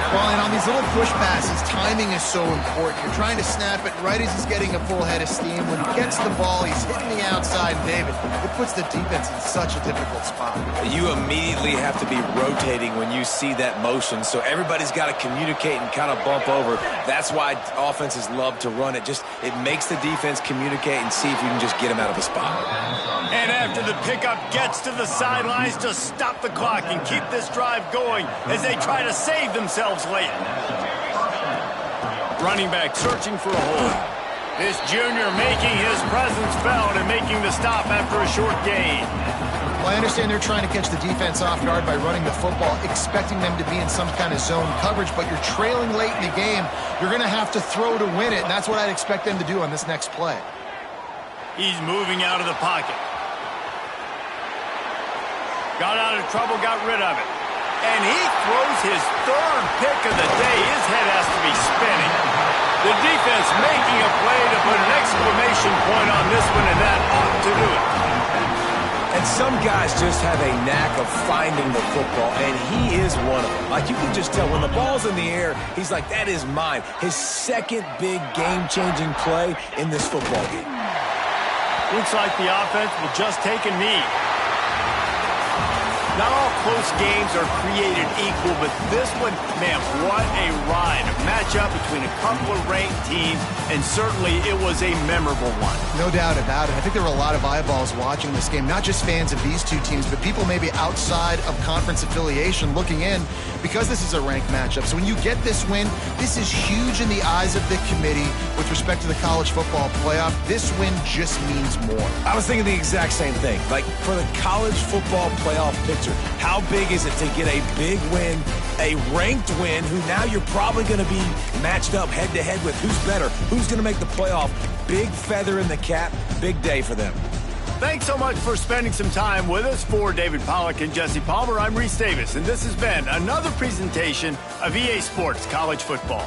Well, and on these little push passes, timing is so important. You're trying to snap it right as he's getting a full head of steam. When he gets the ball, he's hitting the outside, and David, it puts the defense in such a difficult spot. You immediately have to be rotating when you see that motion, so everybody's got to communicate and kind of bump over. That's why offenses love to run it. It makes the defense communicate and see if you can just get him out of a spot. And after the pickup, gets to the sidelines to stop the clock and keep this drive going as they try to save themselves late. Running back searching for a hole. This junior making his presence felt and making the stop after a short gain. Well, I understand they're trying to catch the defense off guard by running the football, expecting them to be in some kind of zone coverage, but you're trailing late in the game. You're going to have to throw to win it, and that's what I'd expect them to do on this next play. He's moving out of the pocket. Got out of trouble, got rid of it. And he throws his 3rd pick of the day. His head has to be spinning. The defense making a play to put an exclamation point on this one, and that ought to do it. And some guys just have a knack of finding the football, and he is one of them. Like, you can just tell when the ball's in the air, he's like, that is mine. His 2nd big game-changing play in this football game. Looks like the offense will just take a knee. Not all close games are created equal, but this one, man, what a ride. A matchup between a couple of ranked teams, and certainly it was a memorable one. No doubt about it. I think there were a lot of eyeballs watching this game, not just fans of these two teams, but people maybe outside of conference affiliation looking in because this is a ranked matchup. So when you get this win, this is huge in the eyes of the committee with respect to the college football playoff. This win just means more. I was thinking the exact same thing. Like, for the college football playoff picture, how big is it to get a big win, a ranked win, who now you're probably going to be matched up head-to-head with who's better, who's going to make the playoff. Big feather in the cap, big day for them. Thanks so much for spending some time with us. For David Pollack and Jesse Palmer, I'm Reese Davis, and this has been another presentation of EA Sports College Football.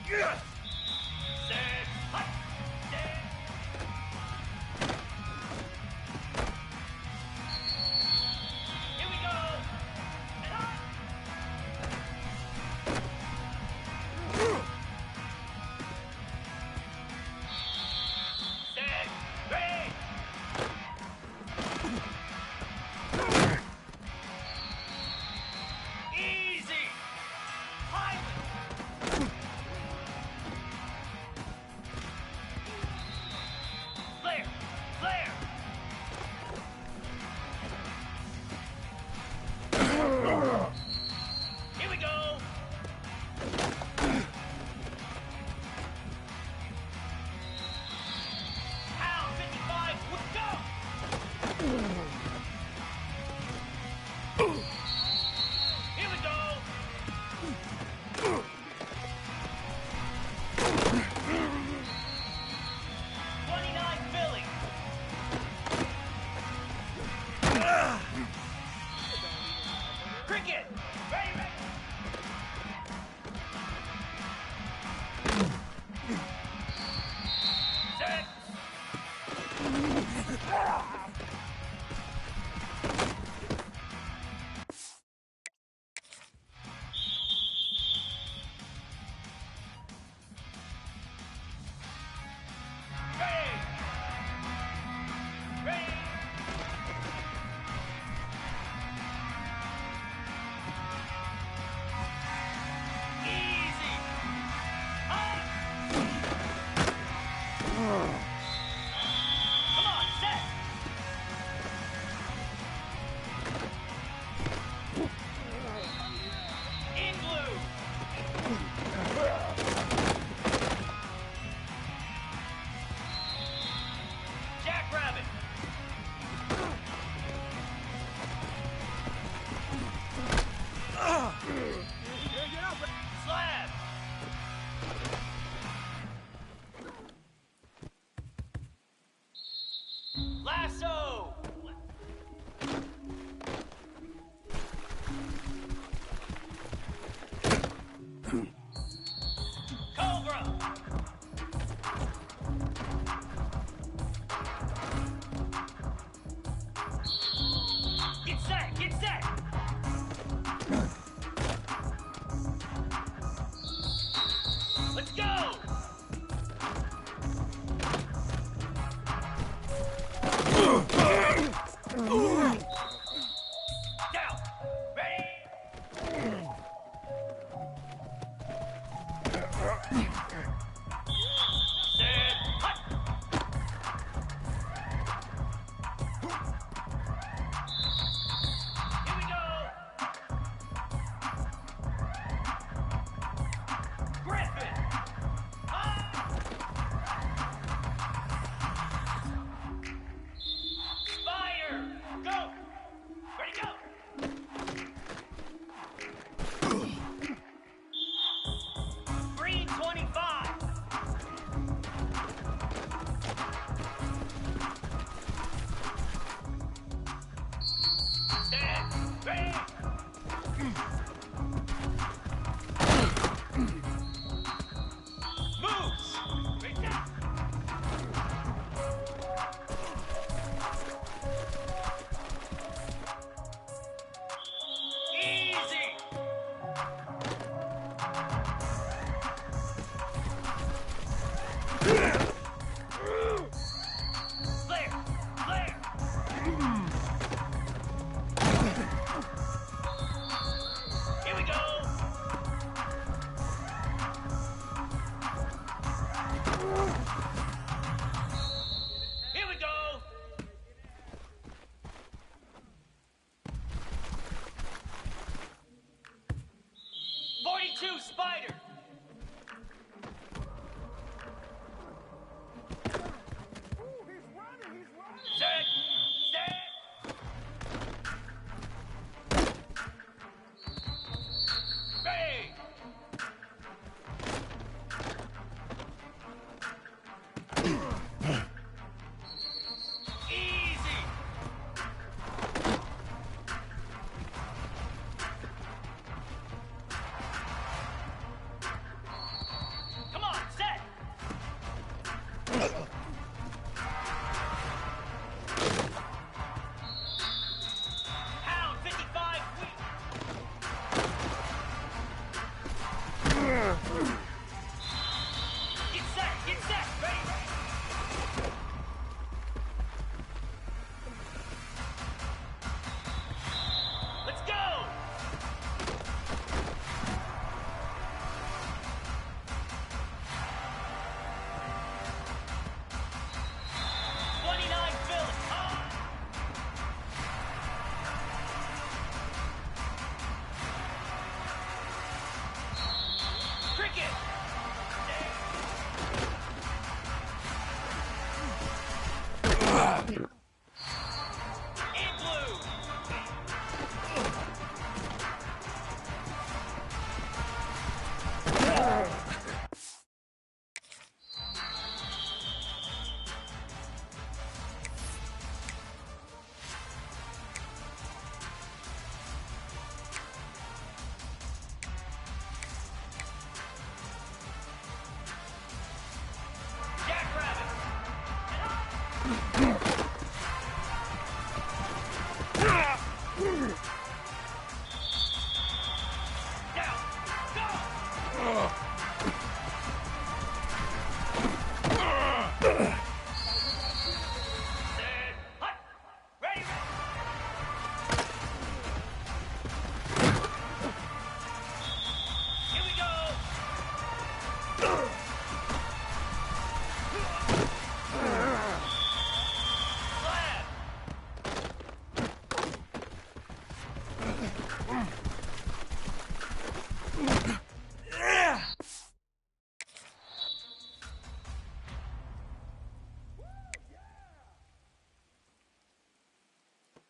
Set. Hut. Set. Here we go. And hut. Set. Ready. Easy. Pilot. Flare. Flare. Here we go. Pound 55. Let's go. Here we go. Philly. Cricket. Ready, ready. Set. Ready. Ready. Easy. Up. Come on, set. In blue. Jackrabbit. Slab. Lasso. Cobra. Get set, get set. Let's go. Down. Ready. Set. Hut. Here we go. Griffin. Spire. Go. Ready, go. Green 25. Stand. Ready. Moves. Ready, go. Easy. Flare. Flare. Here we go. Here we go. .42 Spider.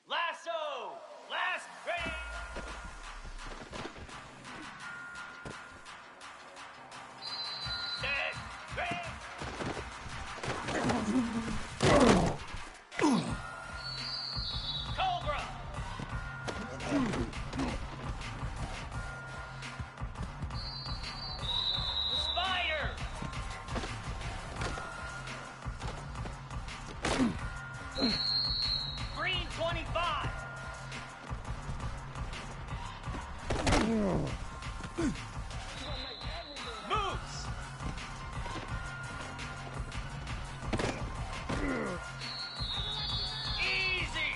Lasso! Last ready! Set! Ready! Cobra! Spider! Green 25! Moose! Easy!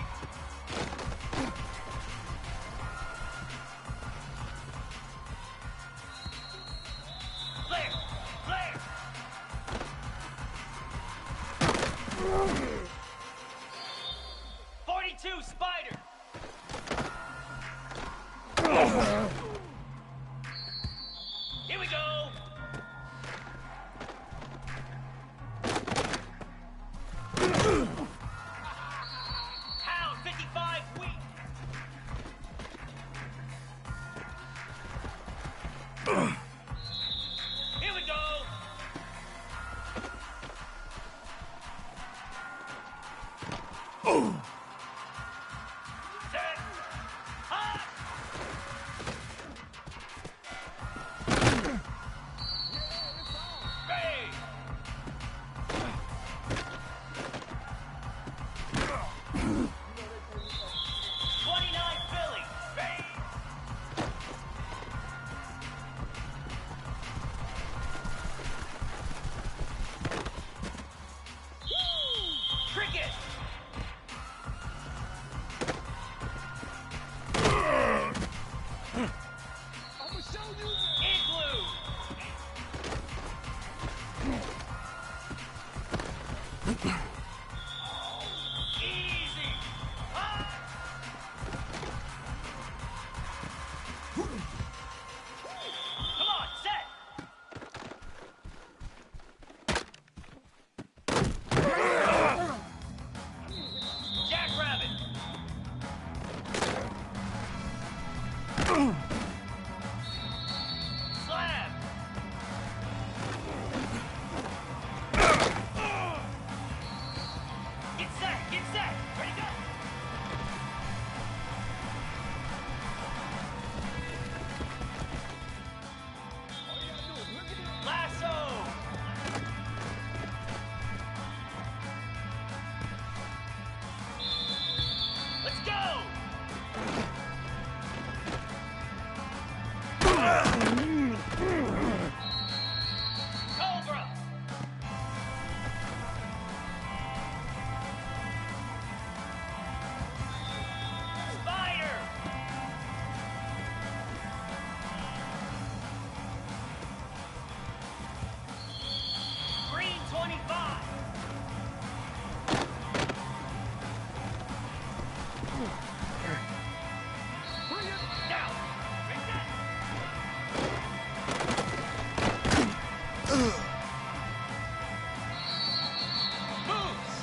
Flare! Flare! 42 Spider! Here we go! Hound 55 weak! Here we go! Set! Hot! Ready! 29 Philly! Ready! Cricket! Igloo! Easy! Hot! Come on, set! Jackrabbit! Slab! Get set! Get set! Ready, go! Lasso! Let's go! Cobra! Spider! Green 25! Down! Bring that! Moves!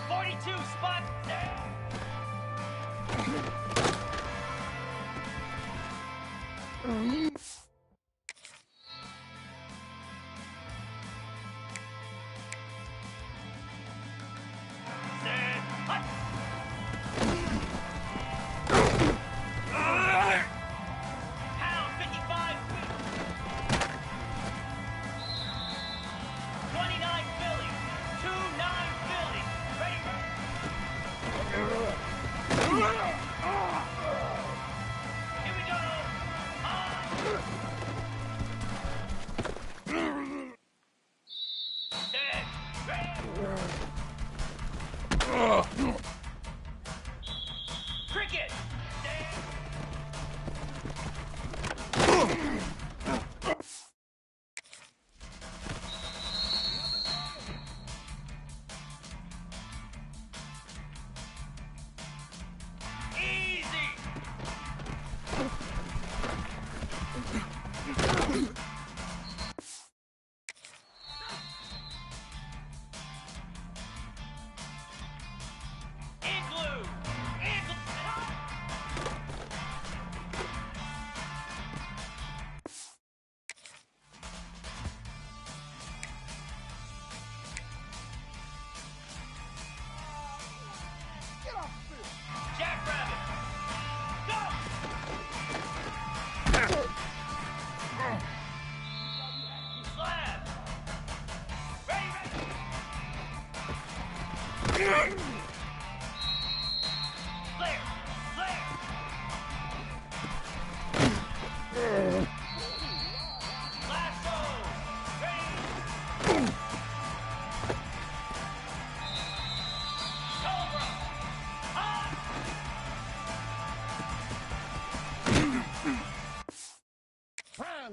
42 spot! Set! Hut! Hound 55 feet!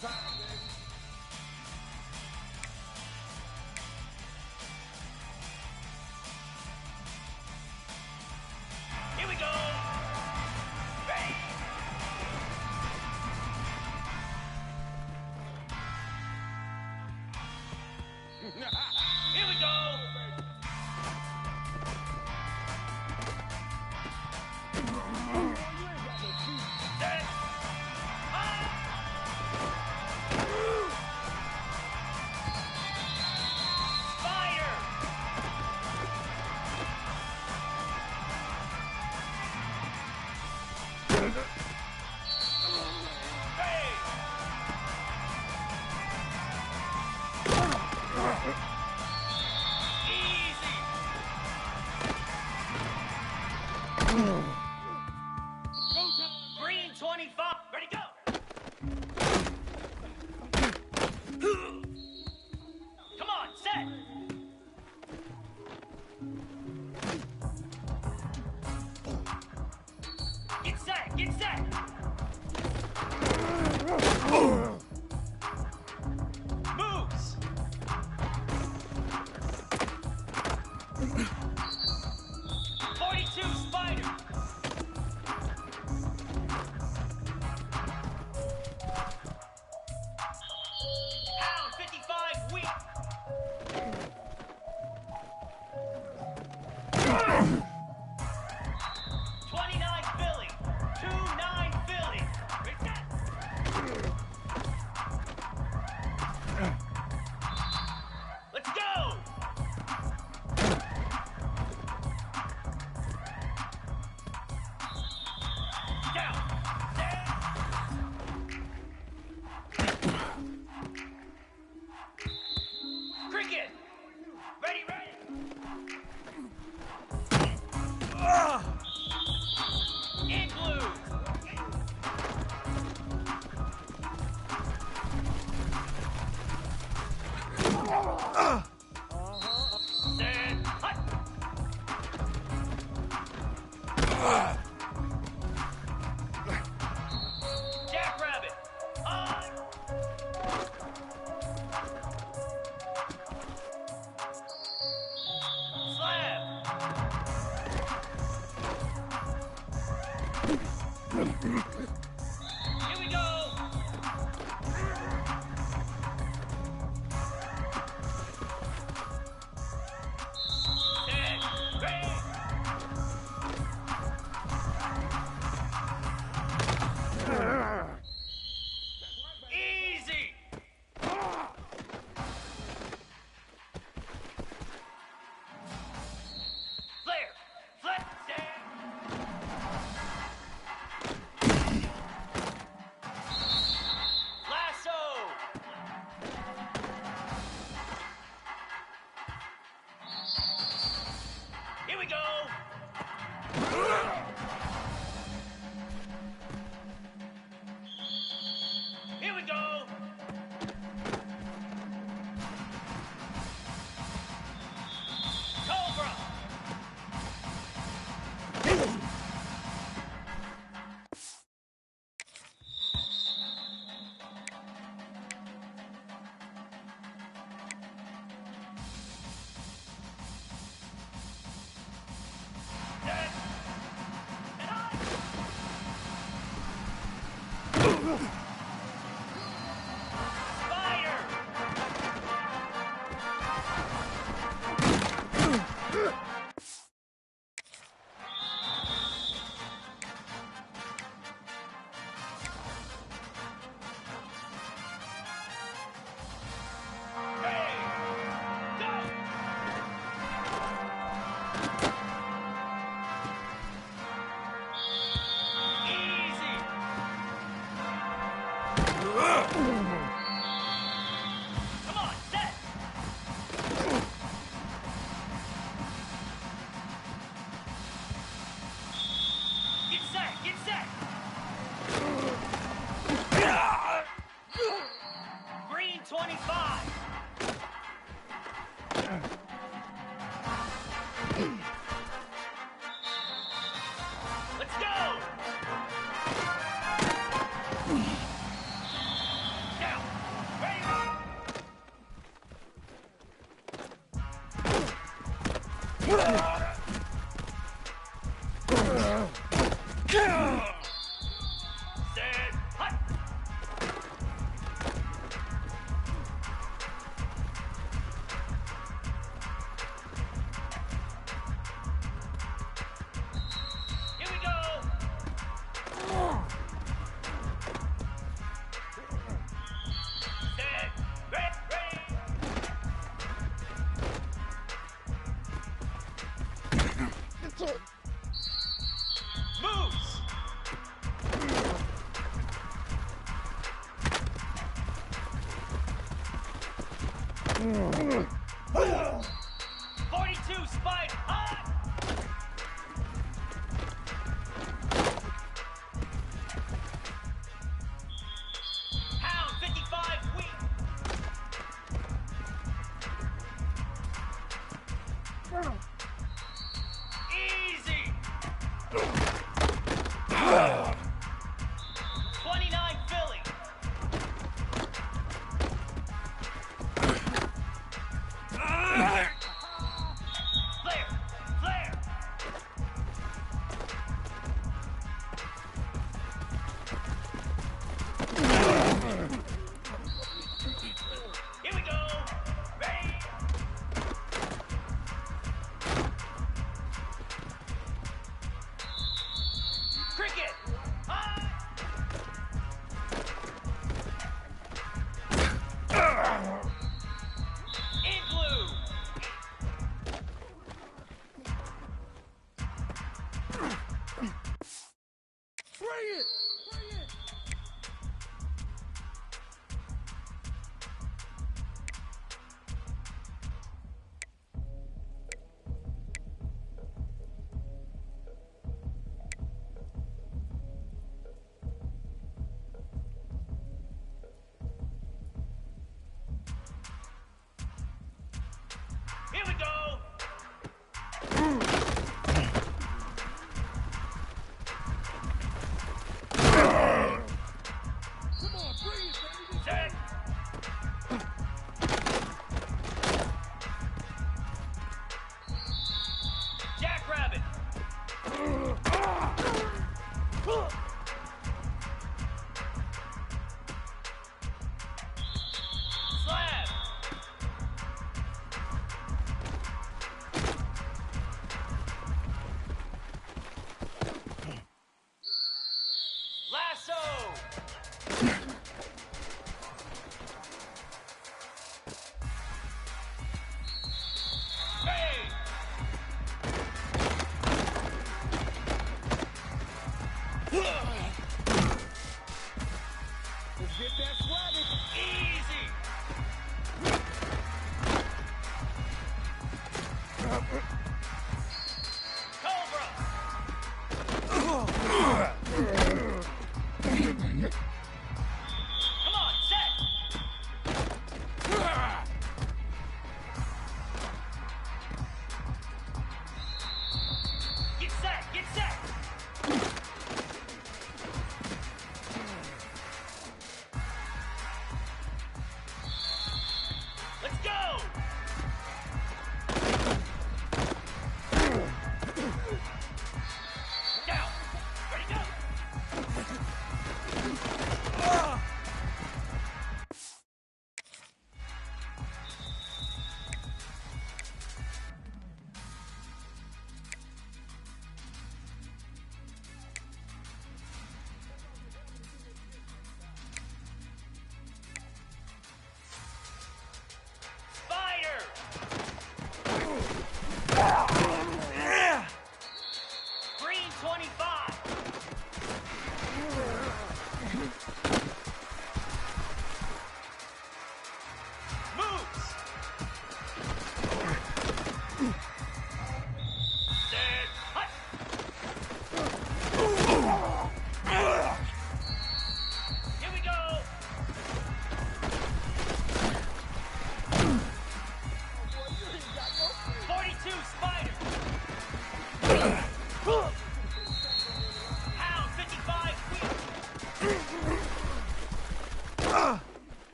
Here we go. Ready. Here we go. Set. Spider. Hey. Easy. Green 25. Ready, go. Come on, set. Get set, get set. Moves. .42 Spider. Pound 55 weak. .29 Philly. 2-9 Philly. Reset. Let's go. Down. Cricket. Ready, ready. Igloo. Stand. Hut. Jackrabbit. On. Slab. Here we go. Set. Ready. Easy. Flare. Flip. Stand. Lasso. Here we go. Here we go. Cobra. Set. And on. Spider. Hey. Go. Easy. Come on, set. Get set, get set. Green 25. Let's go. Down. Set. Hut. Here we go. Set. Ready. Moves. Mm. 42 spike hot. Pound 55 weak. Easy. 29 Philly. Flare. Flare. Here we go. Ready. Cricket. High. Igloo. Here we go. Set. Jackrabbit. Slab. Lasso. Hey. Let's get that swagger. Easy. Cobra. Come on, set. Get set, get set. Let's go. Down. Ready, go.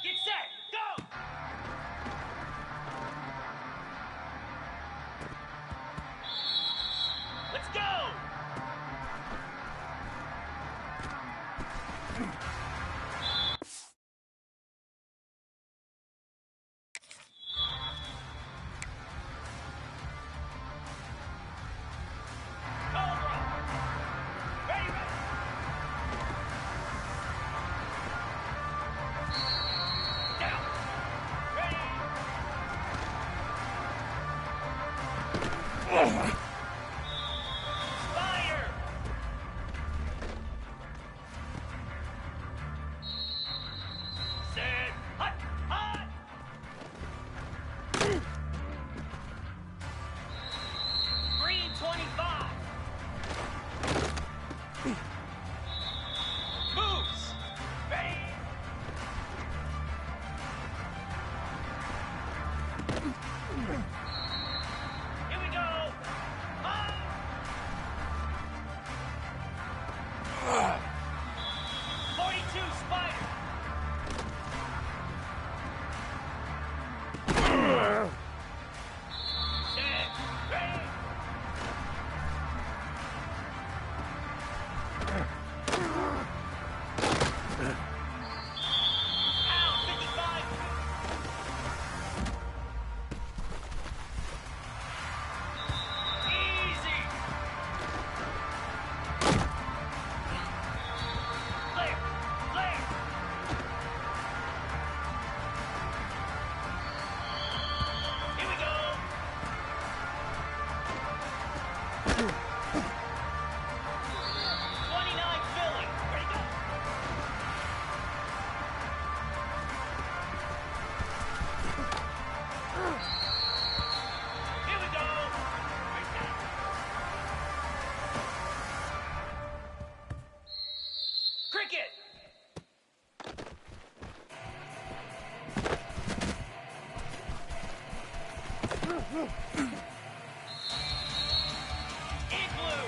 Get set! Go! Let's go! Cobra! Ready, ready! Down! Ready! Fire! Set! Hot! Hot! Green 25! Moves! Ready! Here we go! Hot! 42 Spider! Set! Ready! Out! 55! Easy! Clear! Clear! Here we go! 29 Philly! Ready, go! Here we go! Right down. Cricket! Igloo!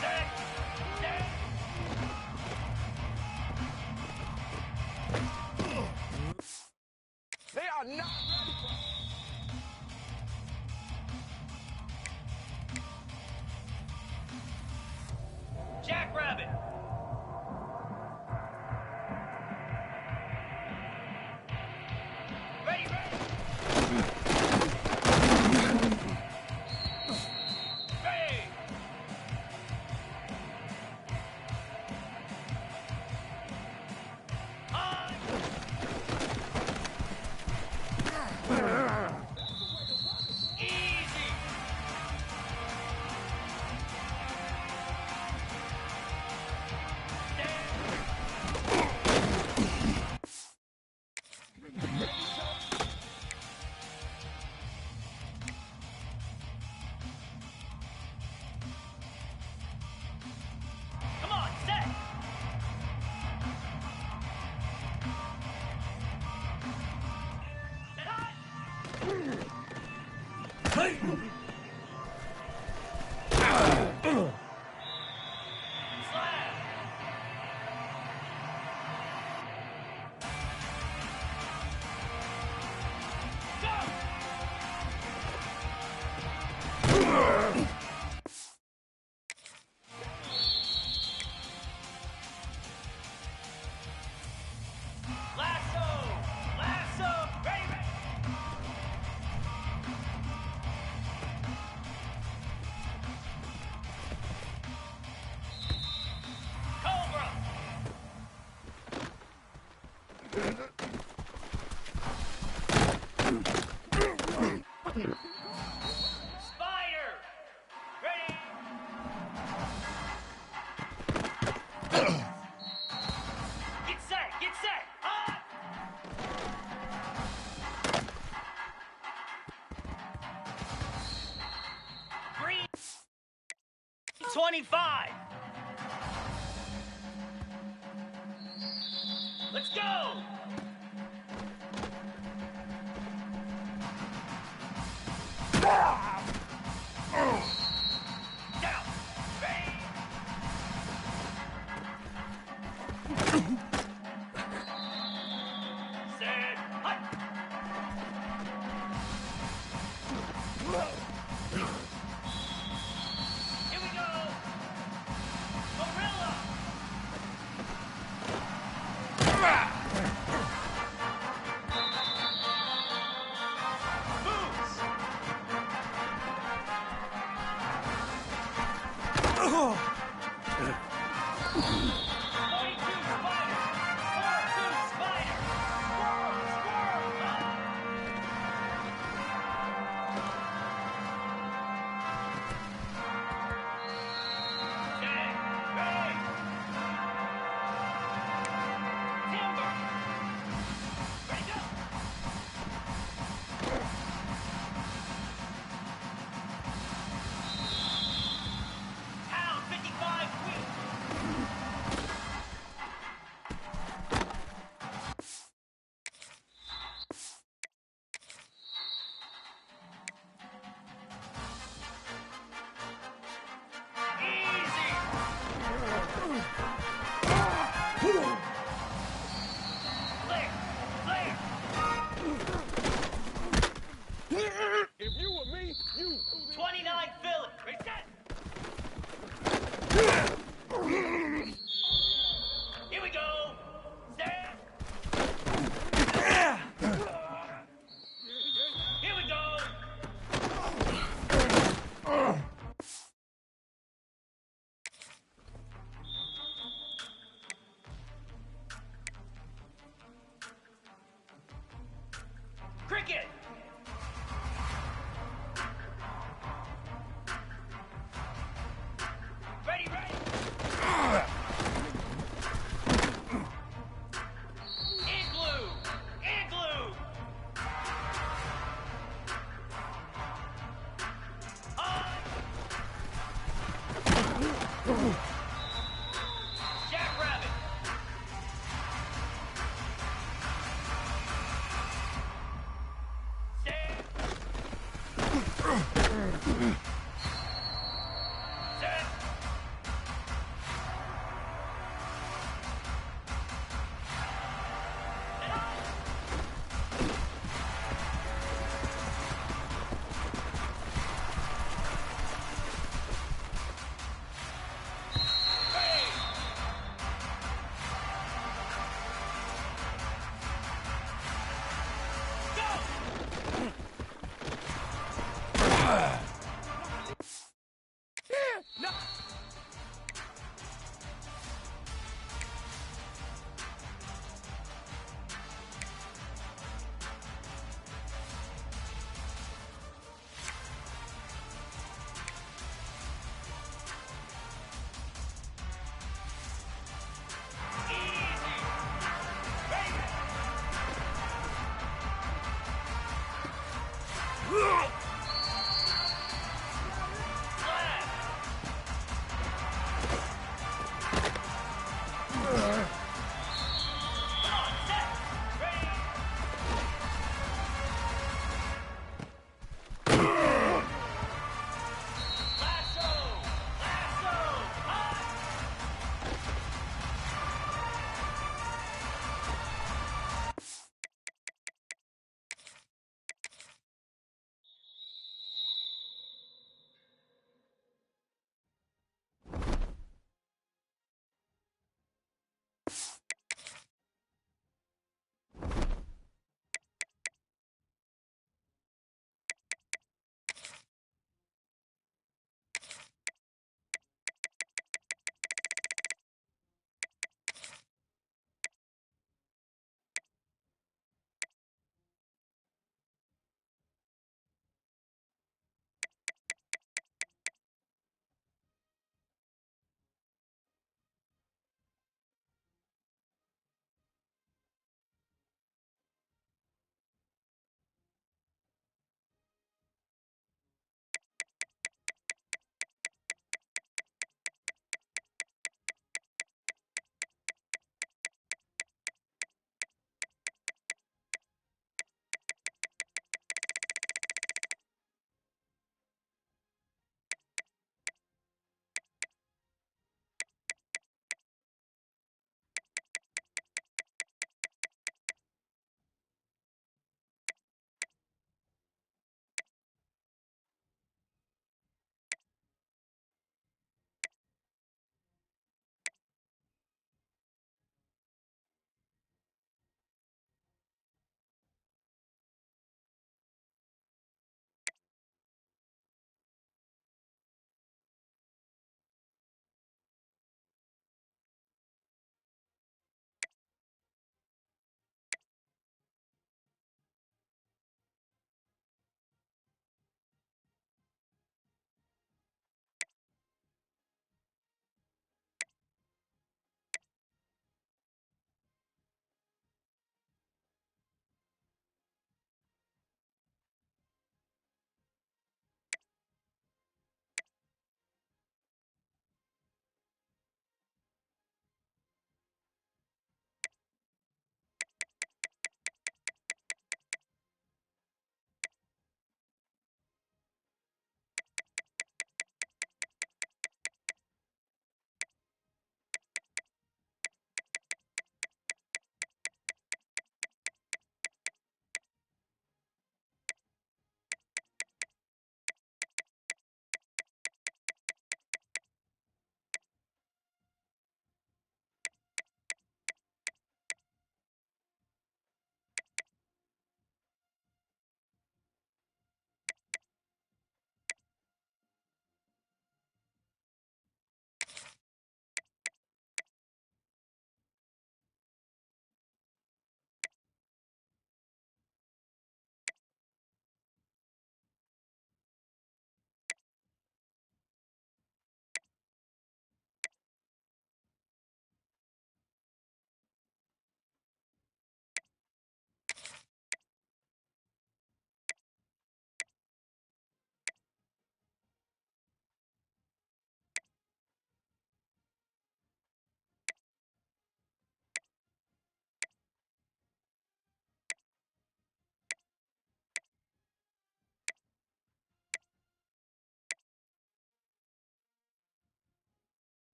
Set! Set! They are not ready for Jackrabbit! Ready, ready! Ready! On! Easy! Come on, set! Set hot! Slap! Go! Lasso! Lasso! Ready, ready! 25. Let's go. Down. Bang. Set. Hut. Here we go. Gorilla. Boots. 42 spider. 42 spider. Squirrel, squirrel. Check. Ready. Timber. Ready, go. Pound 55 wheat. Easy. Clear. Clear. If you were me, you... 29 Phillips. Reset. Here we go. Set. Here we go. Cricket. Ready, ready. Igloo. Igloo. Jackrabbit. Stand. Set. And on. Ready. Go.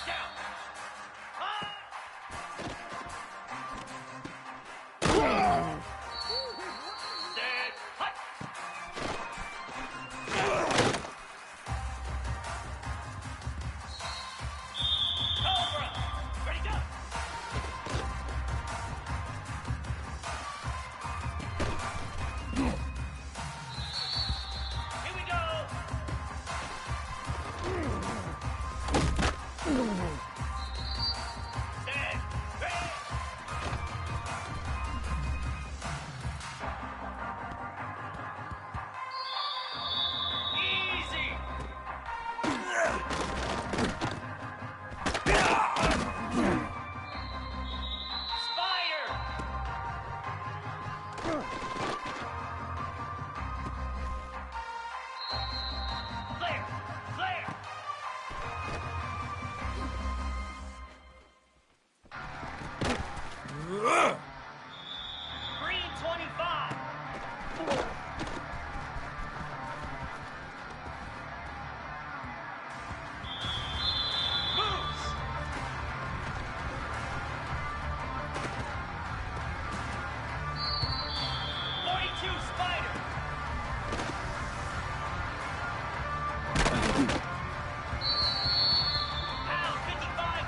Down. Ah! Dead. Hut. Cobra. Ready, go. Here we go. Dead. Ready. Easy. Spider. Flare. Flare. Green 25. Moves. Spider. Pound 55.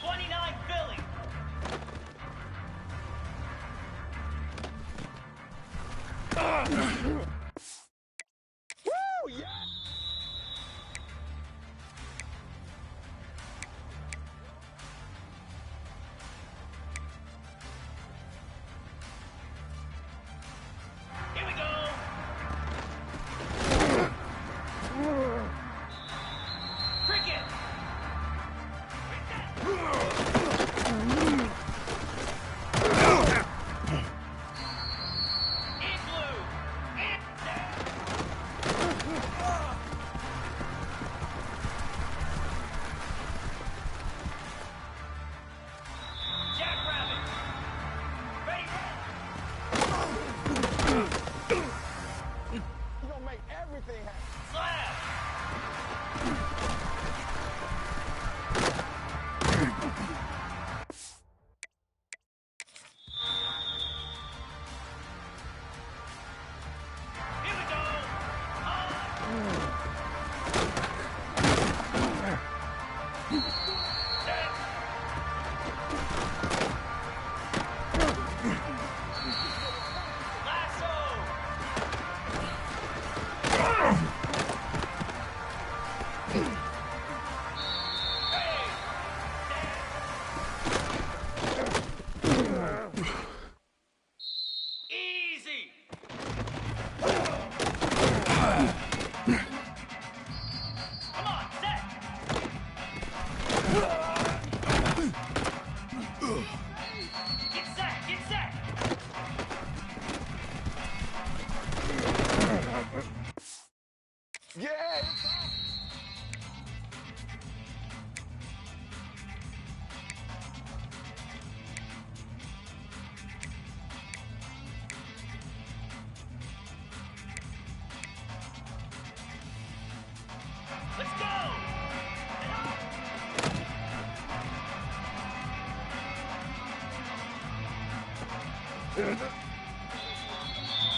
29 Philly. Here we go. Cricket. Igloo. Jackrabbit. Ready, You're gonna make everything happen. slab. Here we go. Set. Lasso. Easy. Come on, set. Get set, get set. Yeah. Let's go.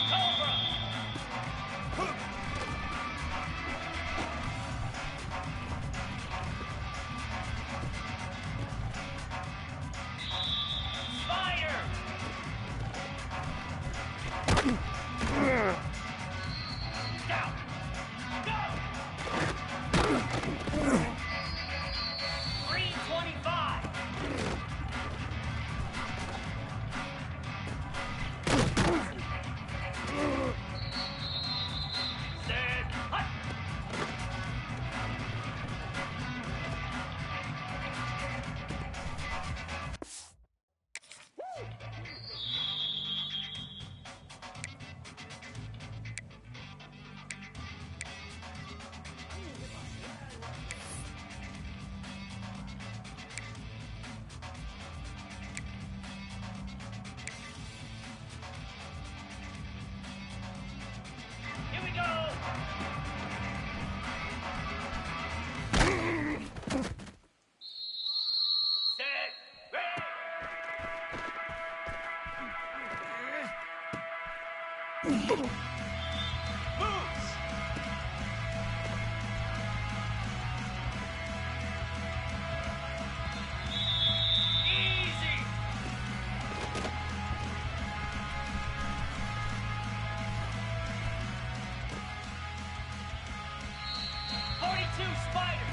Cobra. Spider. Down. Go. Green 25. Moves. Easy. Spider.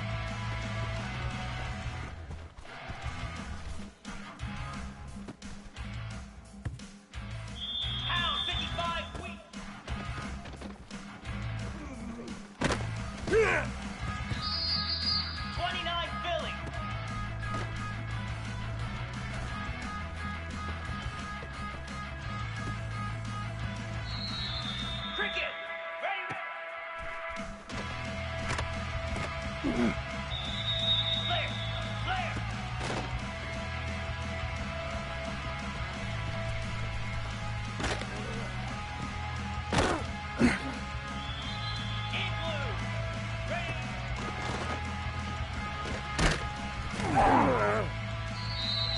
Pound 55 weak. 29 Philly. Cricket. Ready, ready. Flare, flare. Igloo. Ready.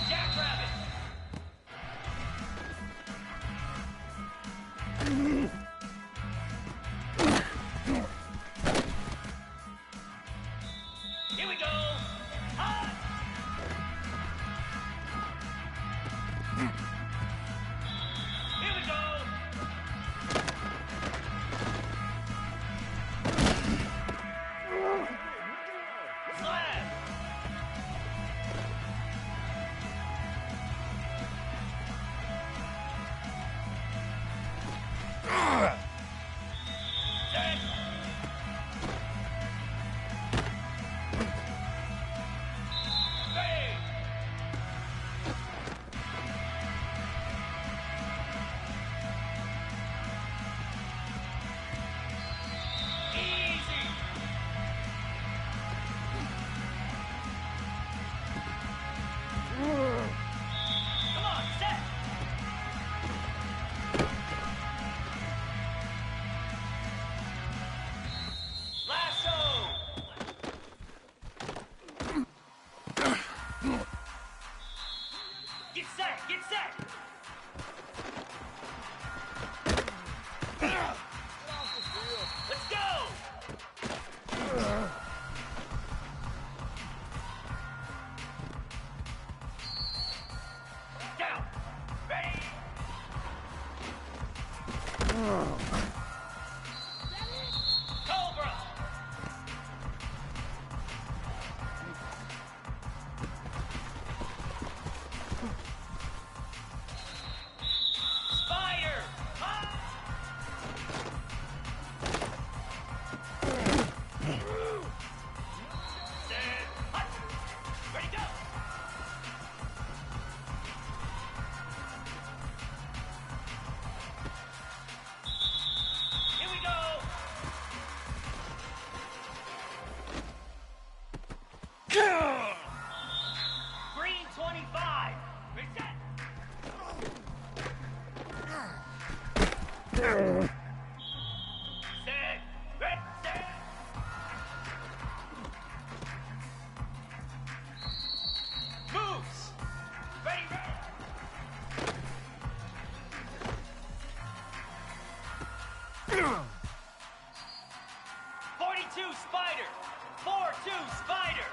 Jackrabbit. Here we go. Hot. Here we go. Slab. Set. Ready. Easy. Come on, set. Lasso. Get set, get set. Let's go. Down. Ready. Cobra. Spider. Ah! Set. Hut. Ready, go. Here we go. Green 25. Reset. Set. Red. Set. Moves. Ready, ready. "42 Spider." 4-2 Spider.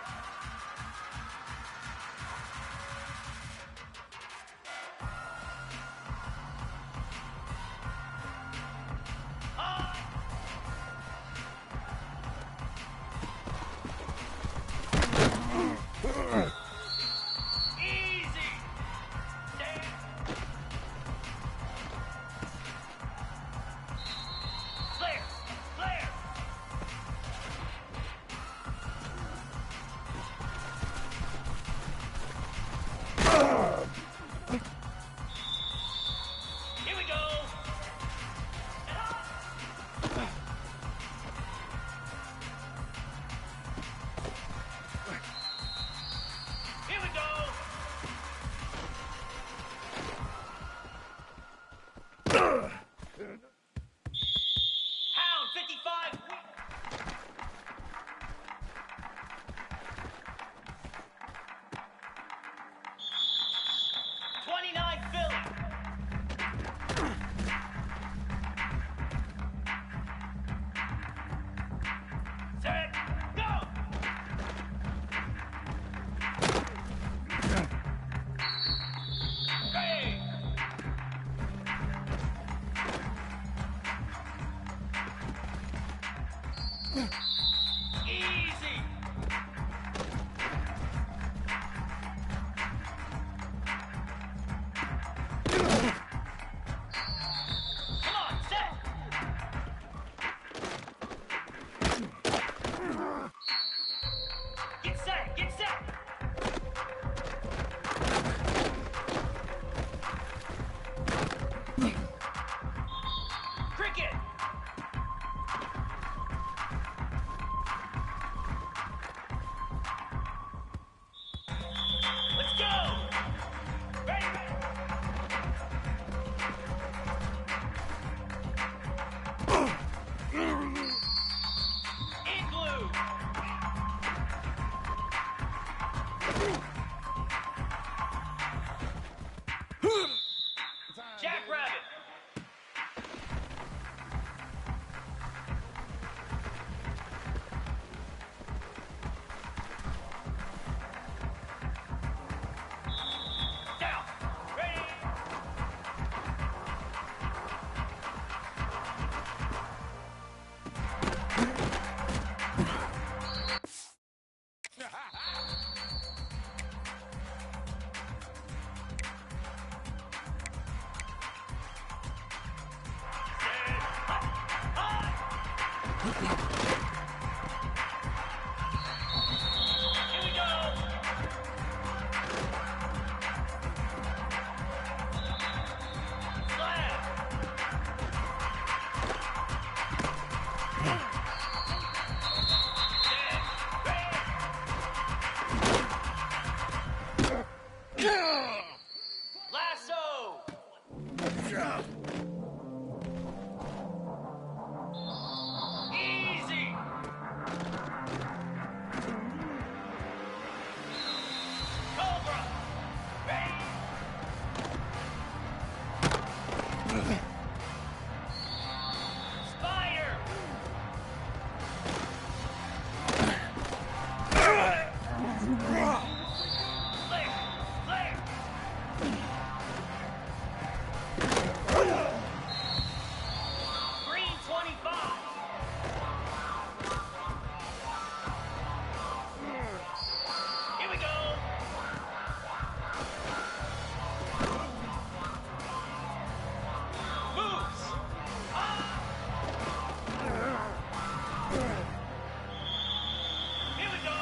High. Easy. Stand. Flare. Flare. Come on, set. Get set, get set. Cricket. Let's go. Ready, ready. Igloo. Jackrabbit. Down. Ready. Here we go. Slap. Lasso. Easy. Cobra. Ready. Spider. Flare. Flare. Green 25. Here we go. Moves. Here we go.